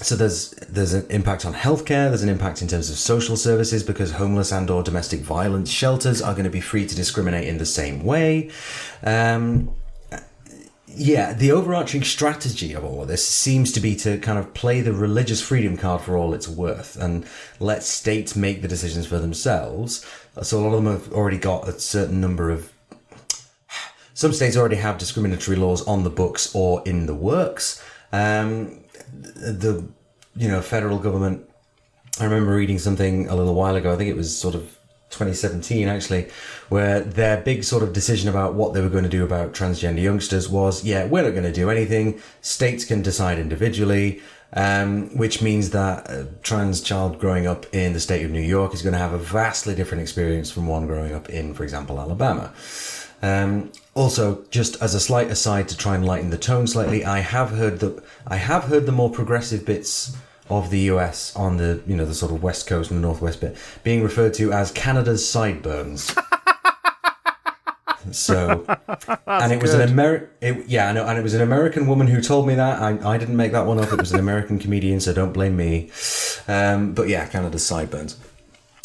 so there's an impact on healthcare, there's an impact in terms of social services because homeless and or domestic violence shelters are going to be free to discriminate in the same way. The overarching strategy of all of this seems to be to kind of play the religious freedom card for all it's worth and let states make the decisions for themselves. So a lot of them have already got a certain number of... Some states already have discriminatory laws on the books or in the works. The federal government, I remember reading something a little while ago, I think it was sort of 2017 actually, where their big sort of decision about what they were going to do about transgender youngsters was, we're not going to do anything, states can decide individually, which means that a trans child growing up in the state of New York is going to have a vastly different experience from one growing up in, for example, Alabama. Also, just as a slight aside to try and lighten the tone slightly, I have heard the more progressive bits of the US on the the sort of west coast and the northwest bit being referred to as Canada's sideburns. So, and it was and it was an American woman who told me that. I didn't make that one up. It was an American comedian, so don't blame me. But yeah, Canada's sideburns.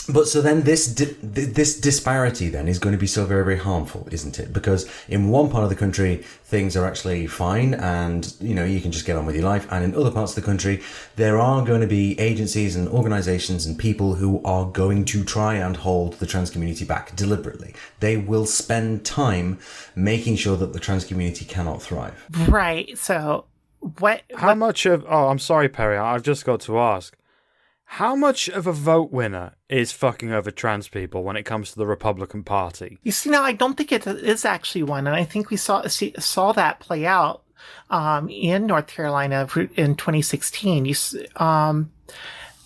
But so then this disparity then is going to be so very, very harmful, isn't it? Because in one part of the country, things are actually fine and, you can just get on with your life. And in other parts of the country, there are going to be agencies and organizations and people who are going to try and hold the trans community back deliberately. They will spend time making sure that the trans community cannot thrive. Right. So I'm sorry, Peri, I've just got to ask. How much of a vote winner is fucking over trans people when it comes to the Republican Party? You see, now I don't think it is actually one, and I think we saw that play out in North Carolina in 2016. The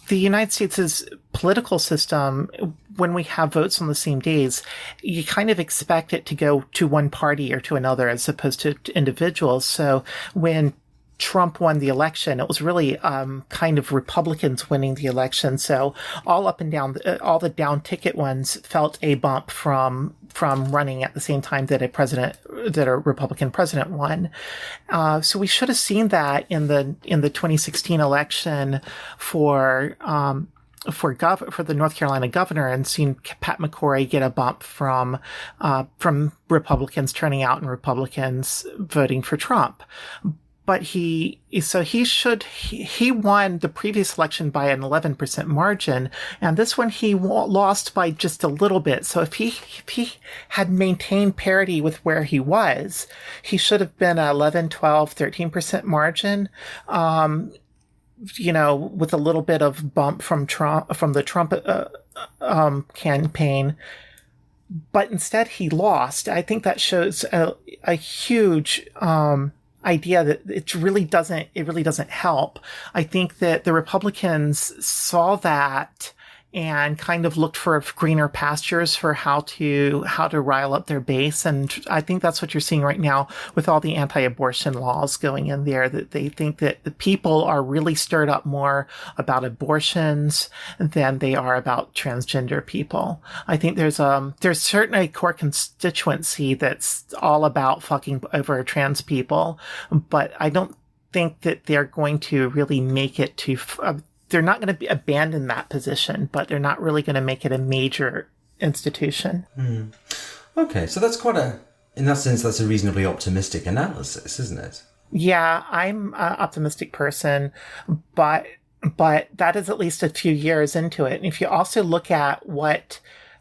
United States' political system, when we have votes on the same days, you kind of expect it to go to one party or to another as opposed to individuals. So when Trump won the election, it was really kind of Republicans winning the election. So all up and down, all the down ticket ones felt a bump from running at the same time that a Republican president won. So we should have seen that in the 2016 election for the North Carolina governor, and seen Pat McCrory get a bump from Republicans turning out and Republicans voting for Trump. But he won the previous election by an 11% margin, and this one he lost by just a little bit. So if he had maintained parity with where he was, he should have been 11, 12, 13% margin. With a little bit of bump from the Trump campaign. But instead he lost. I think that shows a huge idea that it really doesn't help. I think that the Republicans saw that and kind of looked for greener pastures for how to rile up their base. And I think that's what you're seeing right now with all the anti-abortion laws going in there, that they think that the people are really stirred up more about abortions than they are about transgender people. I think there's certainly a core constituency that's all about fucking over trans people, but I don't think that they're going to really make it to they're not going to abandon that position, but they're not really going to make it a major institution. Okay, so that's in that sense, that's a reasonably optimistic analysis, isn't it? Yeah, I'm an optimistic person, but that is at least a few years into it. And if you also look at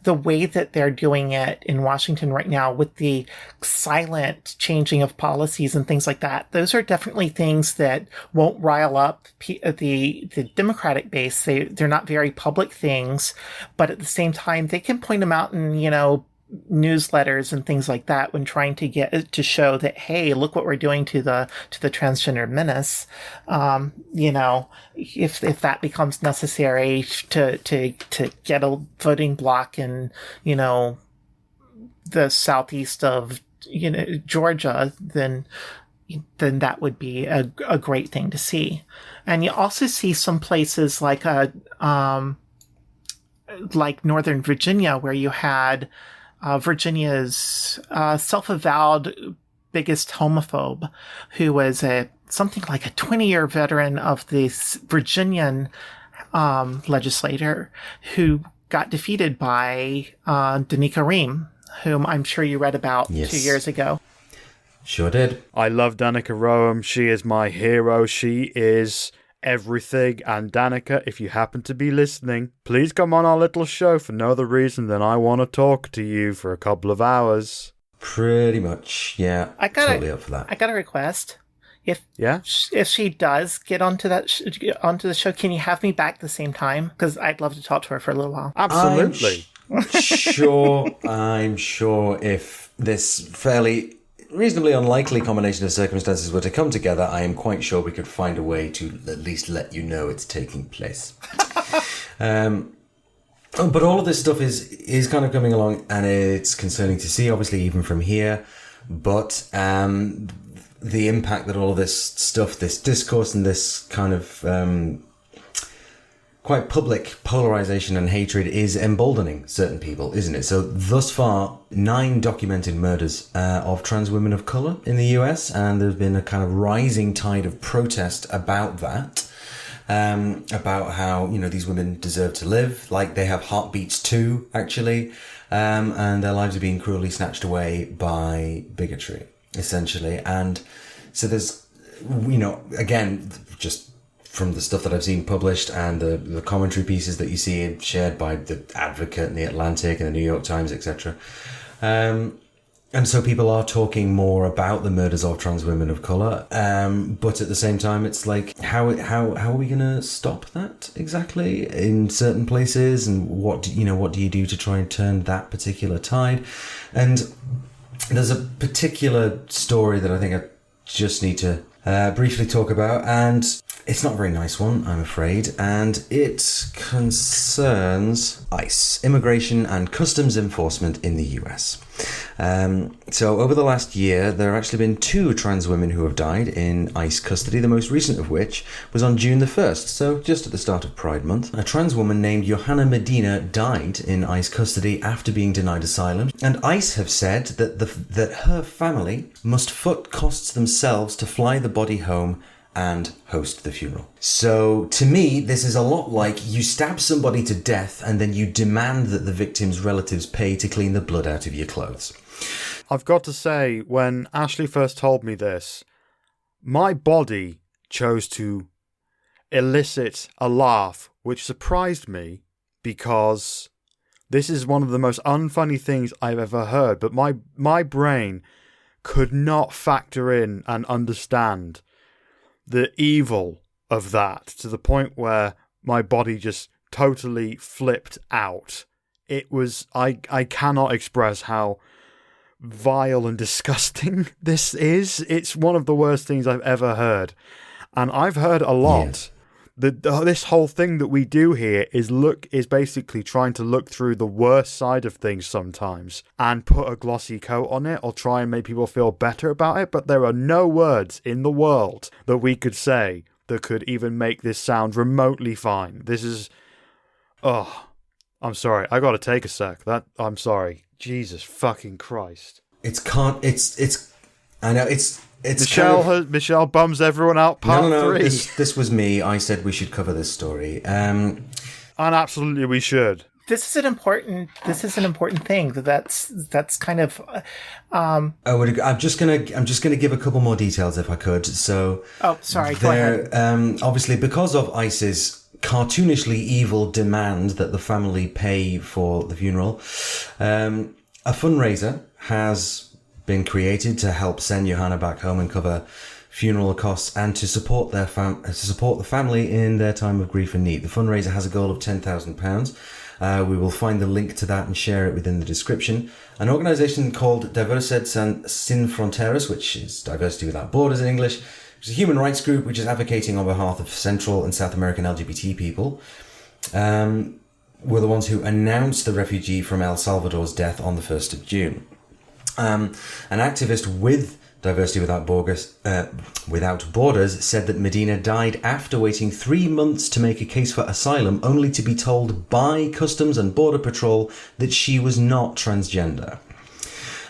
the way that they're doing it in Washington right now with the silent changing of policies and things like that, those are definitely things that won't rile up the Democratic base. They're not very public things, but at the same time, they can point them out in, newsletters and things like that when trying to get to show that, hey, look what we're doing to the transgender menace. If that becomes necessary to get a voting block in the southeast of Georgia, then that would be a great thing to see. And you also see some places like Northern Virginia, where you had Virginia's self-avowed biggest homophobe, who was something like a 20-year veteran of this Virginian legislator, who got defeated by Danica Ream, whom I'm sure you read about 2 years ago. Sure did. I love Danica Roem. She is my hero. She is everything. And Danica, if you happen to be listening, please come on our little show for no other reason than I want to talk to you for a couple of hours. Pretty much, yeah. Totally up for that. I got a request. If she does get onto onto the show, can you have me back at the same time? Because I'd love to talk to her for a little while. Absolutely. I'm sure if this fairly reasonably unlikely combination of circumstances were to come together, I am quite sure we could find a way to at least let you know it's taking place. But all of this stuff is kind of coming along, and it's concerning to see, obviously, even from here. But the impact that all of this stuff, this discourse and this kind of quite public polarization and hatred is emboldening certain people, isn't it? So thus far, 9 documented murders of trans women of colour in the US, and there's been a kind of rising tide of protest about that. About how, these women deserve to live, like they have heartbeats too, actually, and their lives are being cruelly snatched away by bigotry, essentially. And so there's, again, just from the stuff that I've seen published and the commentary pieces that you see shared by the Advocate and the Atlantic and the New York Times, etc. And so people are talking more about the murders of trans women of colour, but at the same time, it's like, how are we going to stop that exactly in certain places? And what do you do to try and turn that particular tide? And there's a particular story that I think I just need to briefly talk about, and it's not a very nice one, I'm afraid, and it concerns ICE, Immigration and Customs Enforcement in the US. So over the last year, there have actually been 2 trans women who have died in ICE custody, the most recent of which was on June the 1st, so just at the start of Pride Month. A trans woman named Johanna Medina died in ICE custody after being denied asylum, and ICE have said that her family must foot costs themselves to fly the body home and host the funeral. So to me, this is a lot like you stab somebody to death and then you demand that the victim's relatives pay to clean the blood out of your clothes. I've got to say, when Ashley first told me this, my body chose to elicit a laugh, which surprised me because this is one of the most unfunny things I've ever heard, but my brain could not factor in and understand the evil of that to the point where my body just totally flipped out. It was, I cannot express how vile and disgusting this is. It's one of the worst things I've ever heard. And I've heard a lot. Yes. This whole thing that we do here is basically trying to look through the worst side of things sometimes and put a glossy coat on it or try and make people feel better about it. But there are no words in the world that we could say that could even make this sound remotely fine. This is, I'm sorry. I got to take a sec. I'm sorry. Jesus fucking Christ. I know it's Michelle bums everyone out. Part 3. This was me. I said we should cover this story. And absolutely we should. this is an important thing. That's kind of. I'm just gonna give a couple more details if I could. So. Oh, sorry. Go ahead. Obviously, because of ICE's cartoonishly evil demand that the family pay for the funeral, a fundraiser has been created to help send Johanna back home and cover funeral costs and to support the family in their time of grief and need. The fundraiser has a goal of £10,000. We will find the link to that and share it within the description. An organisation called Diversidad Sin Fronteras, which is Diversity Without Borders in English, which is a human rights group which is advocating on behalf of Central and South American LGBT people, were the ones who announced the refugee from El Salvador's death on the 1st of June. An activist with Diversity Without Borders said that Medina died after waiting 3 months to make a case for asylum, only to be told by Customs and Border Patrol that she was not transgender.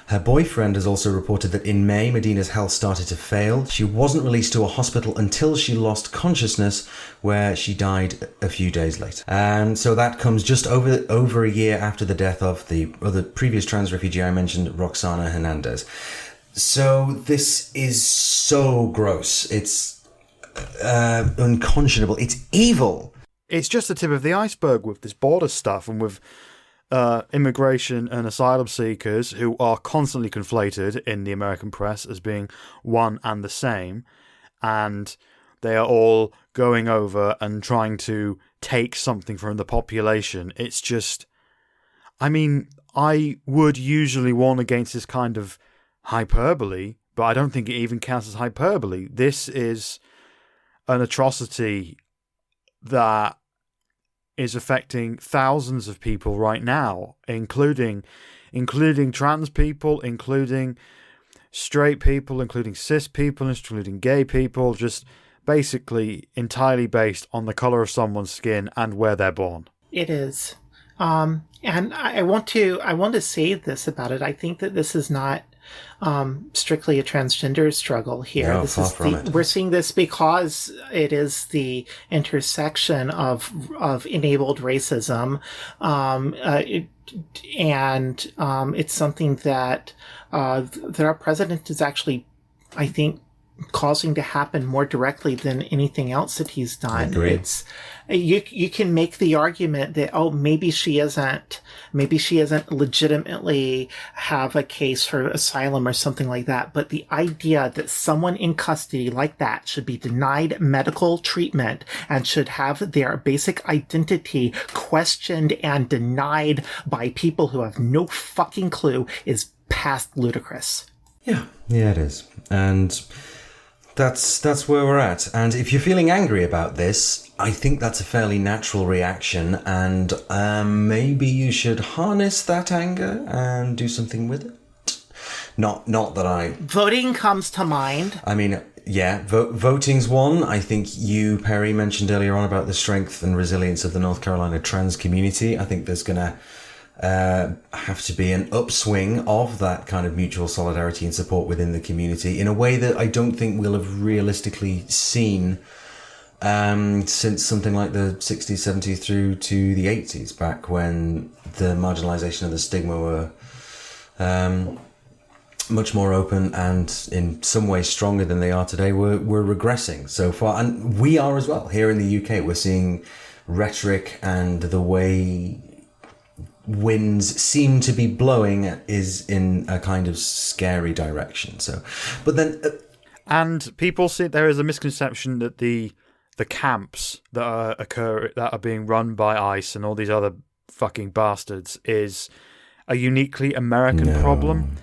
Her boyfriend has also reported that in May, Medina's health started to fail. She wasn't released to a hospital until she lost consciousness, where she died a few days later. And so that comes just over a year after the death of the other previous trans refugee I mentioned, Roxana Hernandez. So this is so gross. It's unconscionable. It's evil. It's just the tip of the iceberg with this border stuff and with immigration and asylum seekers who are constantly conflated in the American press as being one and the same. And they are all going over and trying to take something from the population. It's just... I mean, I would usually warn against this kind of hyperbole, but I don't think it even counts as hyperbole. This is an atrocity that is affecting thousands of people right now, including trans people, including straight people, including cis people, including gay people, just basically entirely based on the colour of someone's skin and where they're born. It is. And I want to say this about it. I think that this is not strictly a transgender struggle here. No, far from it. We're seeing this because it is the intersection of enabled racism, and it's something that our president is actually, I think, causing to happen more directly than anything else that he's done. I agree. It's you can make the argument that maybe she isn't legitimately have a case for asylum or something like that, but the idea that someone in custody like that should be denied medical treatment and should have their basic identity questioned and denied by people who have no fucking clue is past ludicrous. Yeah, it is. And that's where we're at. And if you're feeling angry about this, I think that's a fairly natural reaction, and maybe you should harness that anger and do something with it. Not that I... Voting comes to mind. I mean, yeah, voting's one. I think you, Peri, mentioned earlier on about the strength and resilience of the North Carolina trans community. I think there's going to have to be an upswing of that kind of mutual solidarity and support within the community in a way that I don't think we'll have realistically seen since something like the 60s, 70s through to the 80s, back when the marginalisation and the stigma were much more open and in some ways stronger than they are today. We're regressing so far, and we are as well. Here in the UK, we're seeing rhetoric and the way winds seem to be blowing is in a kind of scary direction. So, but then... and people see there is a misconception that the camps that are being run by ICE and all these other fucking bastards is a uniquely American problem.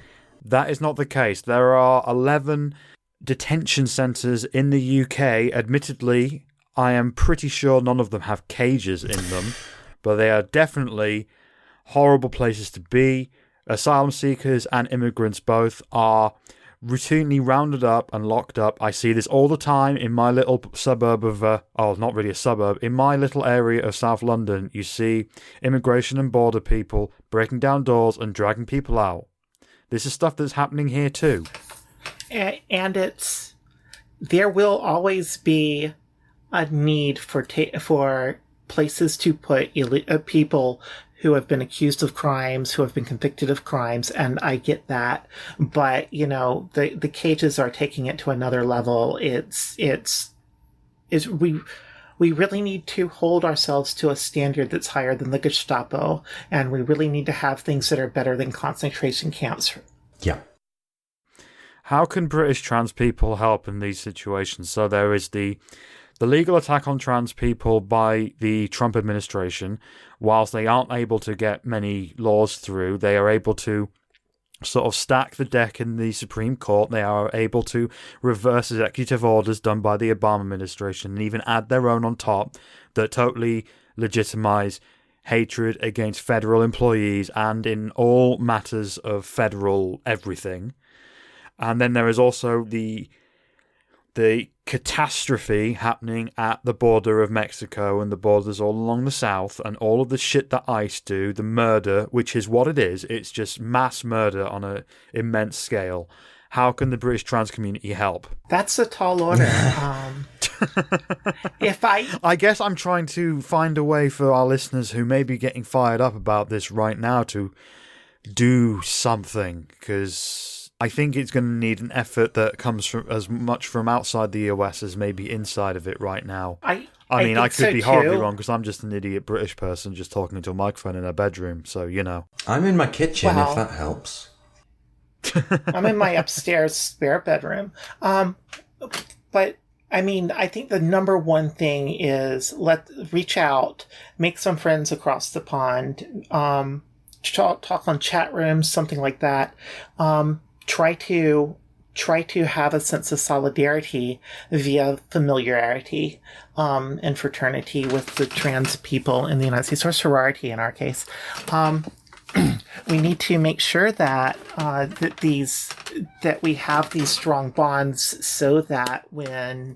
That is not the case. There are 11 detention centres in the UK. Admittedly, I am pretty sure none of them have cages in them, but they are definitely horrible places to be. Asylum seekers and immigrants both are routinely rounded up and locked up. I see this all the time in my little suburb of, not really a suburb, in my little area of South London. You see immigration and border people breaking down doors and dragging people out. This is stuff that's happening here too. And there will always be a need for places to put people who have been accused of crimes, who have been convicted of crimes, and I get that. But, the cages are taking it to another level. We really need to hold ourselves to a standard that's higher than the Gestapo, and we really need to have things that are better than concentration camps. Yeah. How can British trans people help in these situations? So there is the legal attack on trans people by the Trump administration. Whilst they aren't able to get many laws through, they are able to sort of stack the deck in the Supreme Court. They are able to reverse executive orders done by the Obama administration and even add their own on top that totally legitimize hatred against federal employees and in all matters of federal everything. And then there is also the catastrophe happening at the border of Mexico and the borders all along the south and all of the shit that ICE do, the murder, which is what it is. It's just mass murder on an immense scale. How can the British trans community help? That's a tall order. I guess I'm trying to find a way for our listeners who may be getting fired up about this right now to do something, because I think it's going to need an effort that comes from as much from outside the US as maybe inside of it right now. I mean, I could be horribly wrong because I'm just an idiot British person just talking into a microphone in a bedroom. So, I'm in my kitchen, if that helps. I'm in my upstairs spare bedroom. But, I mean, I think the number one thing is reach out, make some friends across the pond, talk on chat rooms, something like that. Try to have a sense of solidarity via familiarity and fraternity with the trans people in the United States, or sorority in our case. We need to make sure that that we have these strong bonds so that so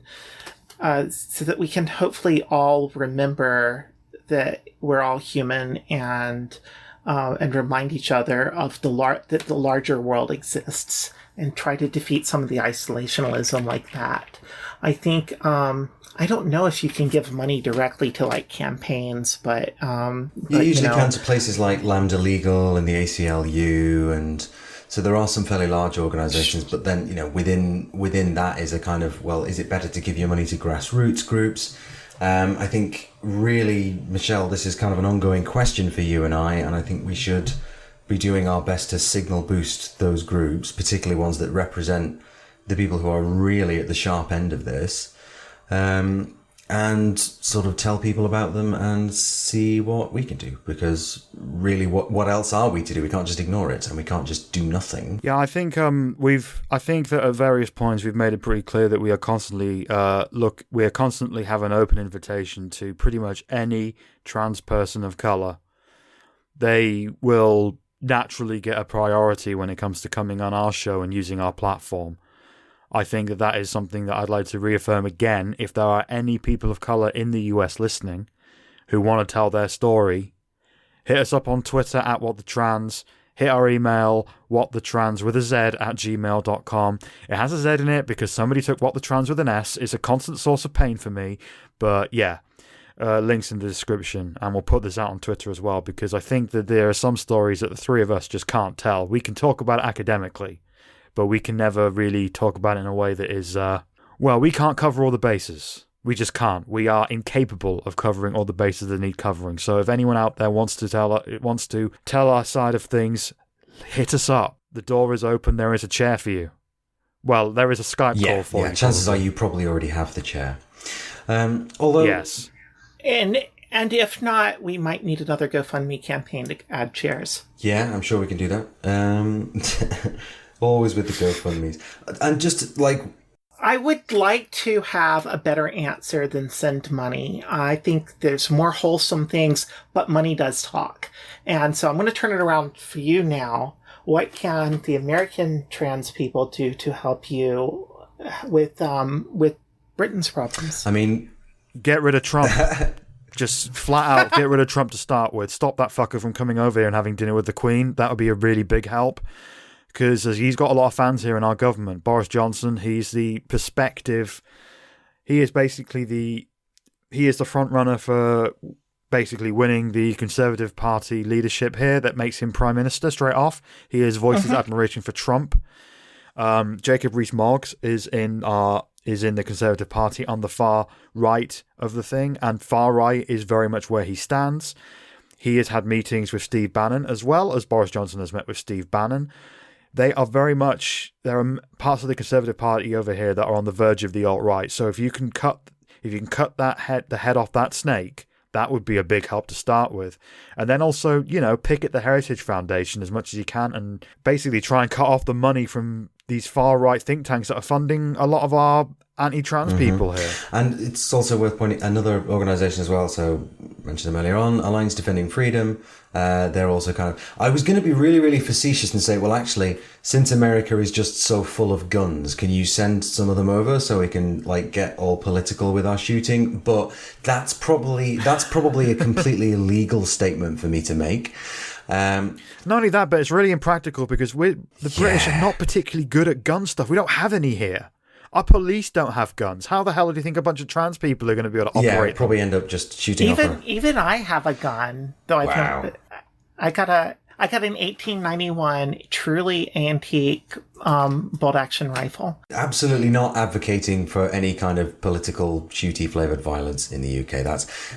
that we can hopefully all remember that we're all human and remind each other of that the larger world exists, and try to defeat some of the isolationism like that. I think I don't know if you can give money directly to campaigns, but you usually can to places like Lambda Legal and the ACLU, and so there are some fairly large organisations. But then within that is a kind of, well, is it better to give your money to grassroots groups? I think really, Michelle, this is kind of an ongoing question for you and I think we should be doing our best to signal boost those groups, particularly ones that represent the people who are really at the sharp end of this, and sort of tell people about them and see what we can do. Because really, what else are we to do? We can't just ignore it, and we can't just do nothing. Yeah, I think I think that at various points we've made it pretty clear that we are constantly have an open invitation to pretty much any trans person of colour. They will naturally get a priority when it comes to coming on our show and using our platform. I think that is something that I'd like to reaffirm again. If there are any people of colour in the US listening who want to tell their story, hit us up on Twitter at WhatTheTrans, hit our email, whatthetrans@gmail.com. It has a Z in it because somebody took WhatTheTrans with an S. It's a constant source of pain for me, but yeah, links in the description, and we'll put this out on Twitter as well, because I think that there are some stories that the three of us just can't tell. We can talk about it academically, but we can never really talk about it in a way that is, we can't cover all the bases. We just can't. We are incapable of covering all the bases that need covering. So if anyone out there wants to tell our side of things, hit us up. The door is open. There is a chair for you. Well, there is a Skype call for you. Yeah, chances are you probably already have the chair. Although, yes. And if not, we might need another GoFundMe campaign to add chairs. Yeah, I'm sure we can do that. Always with the GoFundMes. And just I would like to have a better answer than send money. I think there's more wholesome things, but money does talk. And so I'm going to turn it around for you now. What can the American trans people do to help you with Britain's problems? I mean, get rid of Trump. Just flat out get rid of Trump to start with. Stop that fucker from coming over here and having dinner with the Queen. That would be a really big help. Because he's got a lot of fans here in our government. Boris Johnson, he's the perspective. He is basically he is the front runner for basically winning the Conservative Party leadership here that makes him Prime Minister straight off. He has voiced his admiration for Trump. Jacob Rees-Mogg is in the Conservative Party on the far right of the thing, and far right is very much where he stands. He has had meetings with Steve Bannon, as well as Boris Johnson has met with Steve Bannon. There are parts of the Conservative Party over here that are on the verge of the alt-right. So if you can cut the head off that snake, that would be a big help to start with. And then also, picket the Heritage Foundation as much as you can and basically try and cut off the money from these far-right think tanks that are funding a lot of our anti-trans people here. And it's also worth pointing another organisation as well, so I mentioned them earlier on, Alliance Defending Freedom. They're also kind of... I was going to be really, really facetious and say, well, actually, since America is just so full of guns, can you send some of them over so we can get all political with our shooting? But that's probably a completely illegal statement for me to make. Not only that, but it's really impractical because the British are not particularly good at gun stuff. We don't have any here. Our police don't have guns. How the hell do you think a bunch of trans people are going to be able to operate? Yeah, probably end up just shooting Even I have a gun, though. I got an 1891 truly antique bolt-action rifle. Absolutely not advocating for any kind of political shooty flavoured violence in the UK.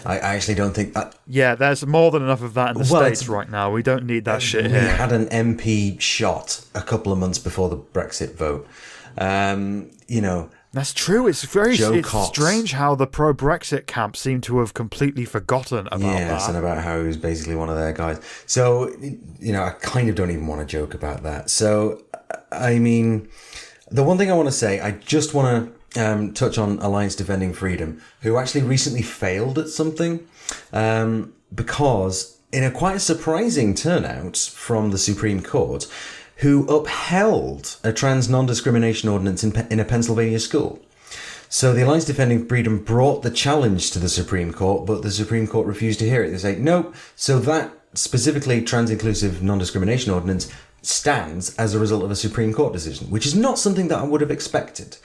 I actually don't think that... Yeah, there's more than enough of that in the States right now. We don't need that shit here. We had an MP shot a couple of months before the Brexit vote. That's true. It's strange how the pro-Brexit camp seem to have completely forgotten about that. Yes, and about how he was basically one of their guys. So, I kind of don't even want to joke about that. So, I mean, the one thing I want to say, I just want to touch on Alliance Defending Freedom, who actually recently failed at something, because in a quite a surprising turnout from the Supreme Court, who upheld a trans non-discrimination ordinance in a Pennsylvania school. So the Alliance Defending Freedom brought the challenge to the Supreme Court, but the Supreme Court refused to hear it. They say, no, so that specifically trans-inclusive non-discrimination ordinance stands as a result of a Supreme Court decision, which is not something that I would have expected.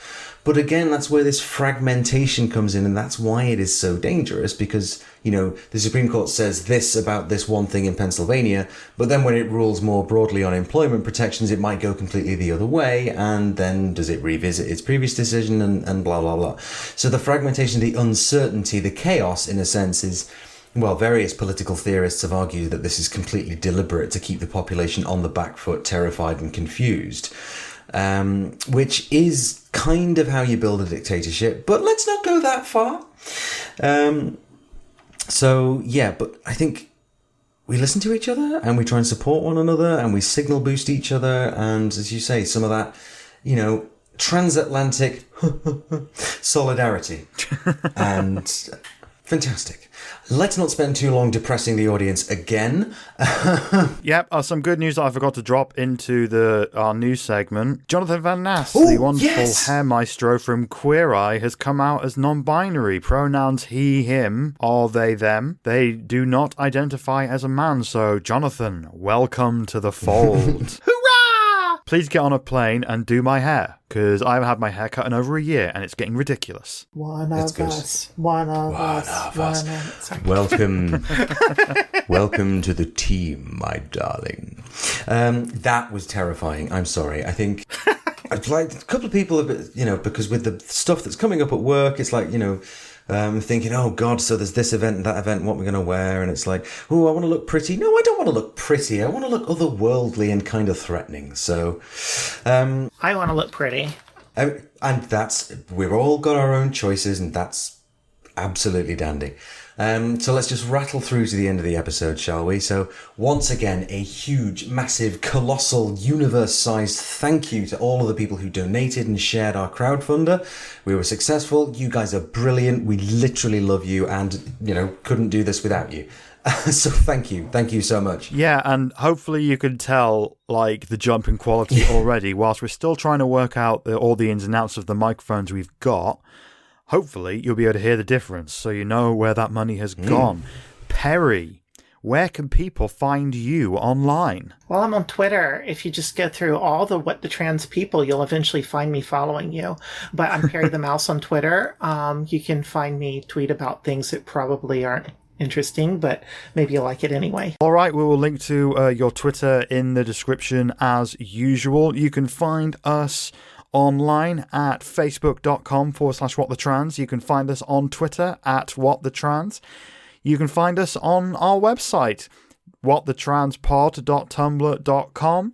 But again, that's where this fragmentation comes in, and that's why it is so dangerous, because, the Supreme Court says this about this one thing in Pennsylvania, but then when it rules more broadly on employment protections, it might go completely the other way, and then does it revisit its previous decision, and blah, blah, blah. So the fragmentation, the uncertainty, the chaos, in a sense, is... Well, various political theorists have argued that this is completely deliberate to keep the population on the back foot, terrified and confused. Which is kind of how you build a dictatorship, but let's not go that far. But I think we listen to each other and we try and support one another and we signal boost each other, and as you say, some of that, transatlantic solidarity. And fantastic. Let's not spend too long depressing the audience again. Yep, some good news that I forgot to drop into our news segment. Jonathan Van Ness, the wonderful hair maestro from Queer Eye, has come out as non-binary. Pronouns he, him, or they, them. They do not identify as a man, so Jonathan, welcome to the fold. Please get on a plane and do my hair, because I haven't had my hair cut in over a year and it's getting ridiculous. One of us. Welcome to the team, my darling. That was terrifying. I'm sorry. I think like a couple of people, because with the stuff that's coming up at work, it's like, thinking, oh God, so there's this event and that event, what we're going to wear. And it's like, oh, I want to look pretty. No, I don't want to look pretty. I want to look otherworldly and kind of threatening. So, I want to look pretty. And we've all got our own choices, and that's absolutely dandy. So let's just rattle through to the end of the episode, shall we? So once again, a huge, massive, colossal, universe-sized thank you to all of the people who donated and shared our crowdfunder. We were successful. You guys are brilliant. We literally love you, and, couldn't do this without you. So thank you. Thank you so much. Yeah, and hopefully you can tell, the jump in quality already, whilst we're still trying to work out all the ins and outs of the microphones we've got. Hopefully, you'll be able to hear the difference, so you know where that money has gone. Peri, where can people find you online? Well, I'm on Twitter. If you just go through all the What the Trans people, you'll eventually find me following you. But I'm Peri the Mouse on Twitter. You can find me tweet about things that probably aren't interesting, but maybe you'll like it anyway. All right, we will link to your Twitter in the description as usual. You can find us online at facebook.com/whatthetrans. You can find us on Twitter at whatthetrans. You can find us on our website, whatthetranspod.tumblr.com.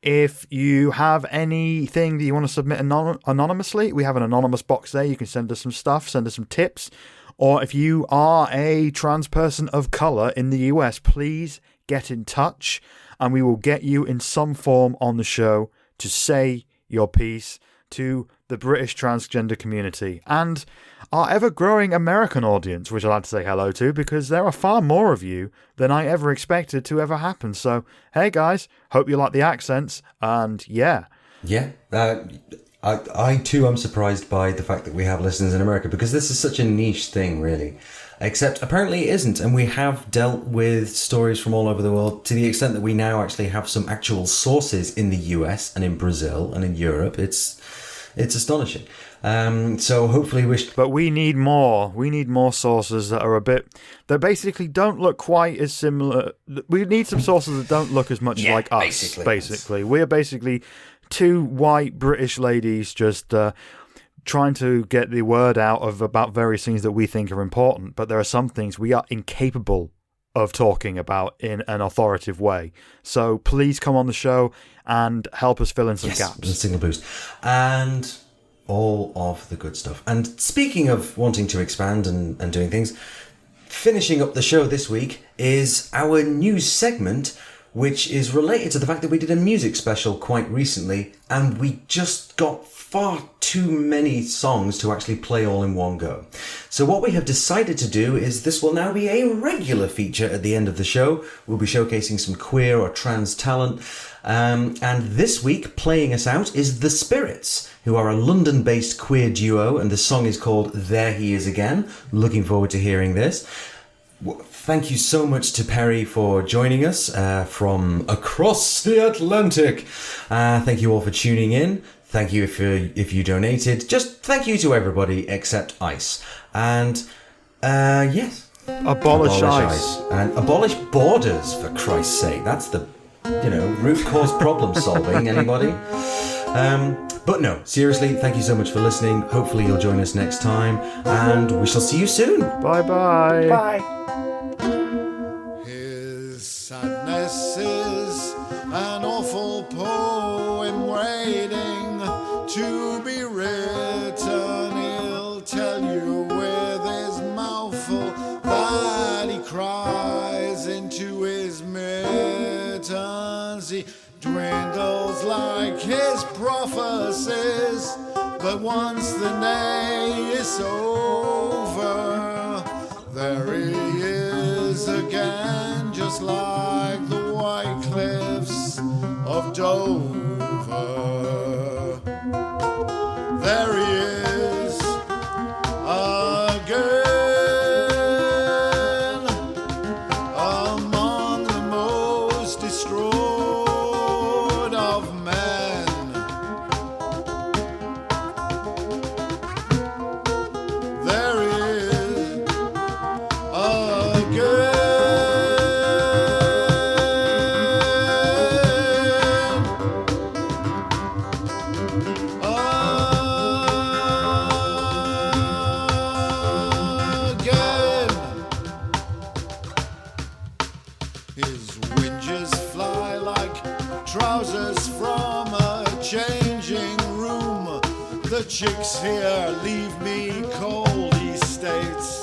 If you have anything that you want to submit anonymously, we have an anonymous box there. You can send us some stuff, send us some tips. Or if you are a trans person of colour in the US, please get in touch and we will get you in some form on the show to say your piece to the British transgender community and our ever-growing American audience, which I'd like to say hello to because there are far more of you than I ever expected to ever happen. So, hey guys, hope you like the accents, and yeah. Yeah, I too am surprised by the fact that we have listeners in America because this is such a niche thing, really. Except apparently it isn't, and we have dealt with stories from all over the world to the extent that we now actually have some actual sources in the US and in Brazil and in Europe. It's astonishing. So hopefully But we need more. We need more sources that are that basically don't look quite as similar. We need some sources that don't look as much like us, basically. We're basically two white British ladies just trying to get the word out about various things that we think are important, but there are some things we are incapable of talking about in an authoritative way. So please come on the show and help us fill in some gaps. And signal boost. And all of the good stuff. And speaking of wanting to expand and doing things, finishing up the show this week is our new segment, which is related to the fact that we did a music special quite recently, and we just got far too many songs to actually play all in one go. So what we have decided to do is this will now be a regular feature at the end of the show. We'll be showcasing some queer or trans talent. And this week, playing us out is The Spirits, who are a London-based queer duo, and the song is called There He Is Again. Looking forward to hearing this. Thank you so much to Peri for joining us from across the Atlantic. Thank you all for tuning in. Thank you if you donated. Just thank you to everybody except ICE. And yes. Abolish ICE. And abolish borders, for Christ's sake. That's the, root cause problem solving. Anybody? But no, seriously, thank you so much for listening. Hopefully you'll join us next time. And we shall see you soon. Bye-bye. Bye. His sadness is an awful poem waiting to be written. He'll tell you with his mouth full that he cries into his mittens. He dwindles like his prophecies, but once the day is over, there he is again, just like the white cliffs of Dover. There he is again, among the most distraught of men. There he is again. His whinges fly like trousers from a changing room. The chicks here leave me cold, he states,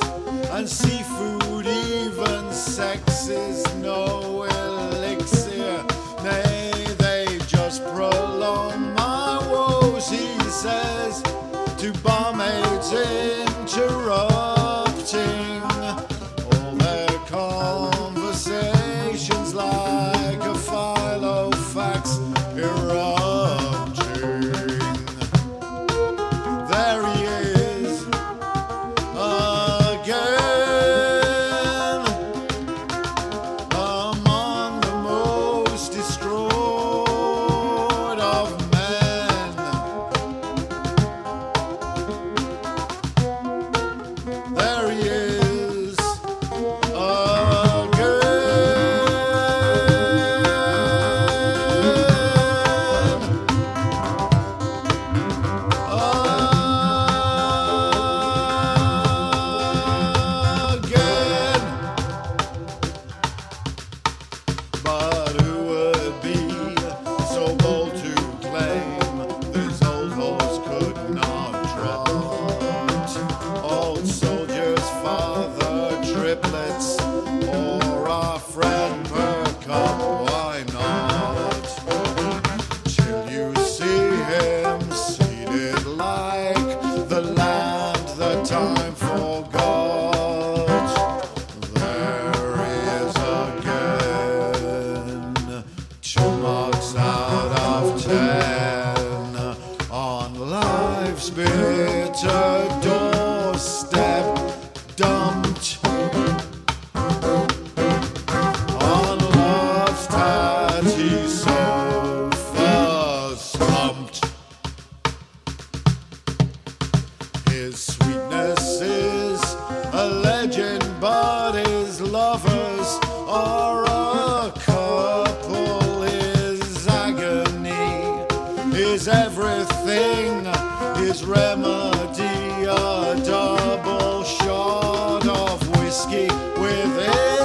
and seafood, even sex, is no elixir. Nay, they just prolong my woes, he says, to barmaids interrupting all their conversations like a filofax erupting. There he is again, among the bitter doorstep, dumped on love's tatty sofa, slumped. His sweetness is a legend, but his lovers are a couple. His agony is everything, his remedy a double shot of whiskey with it.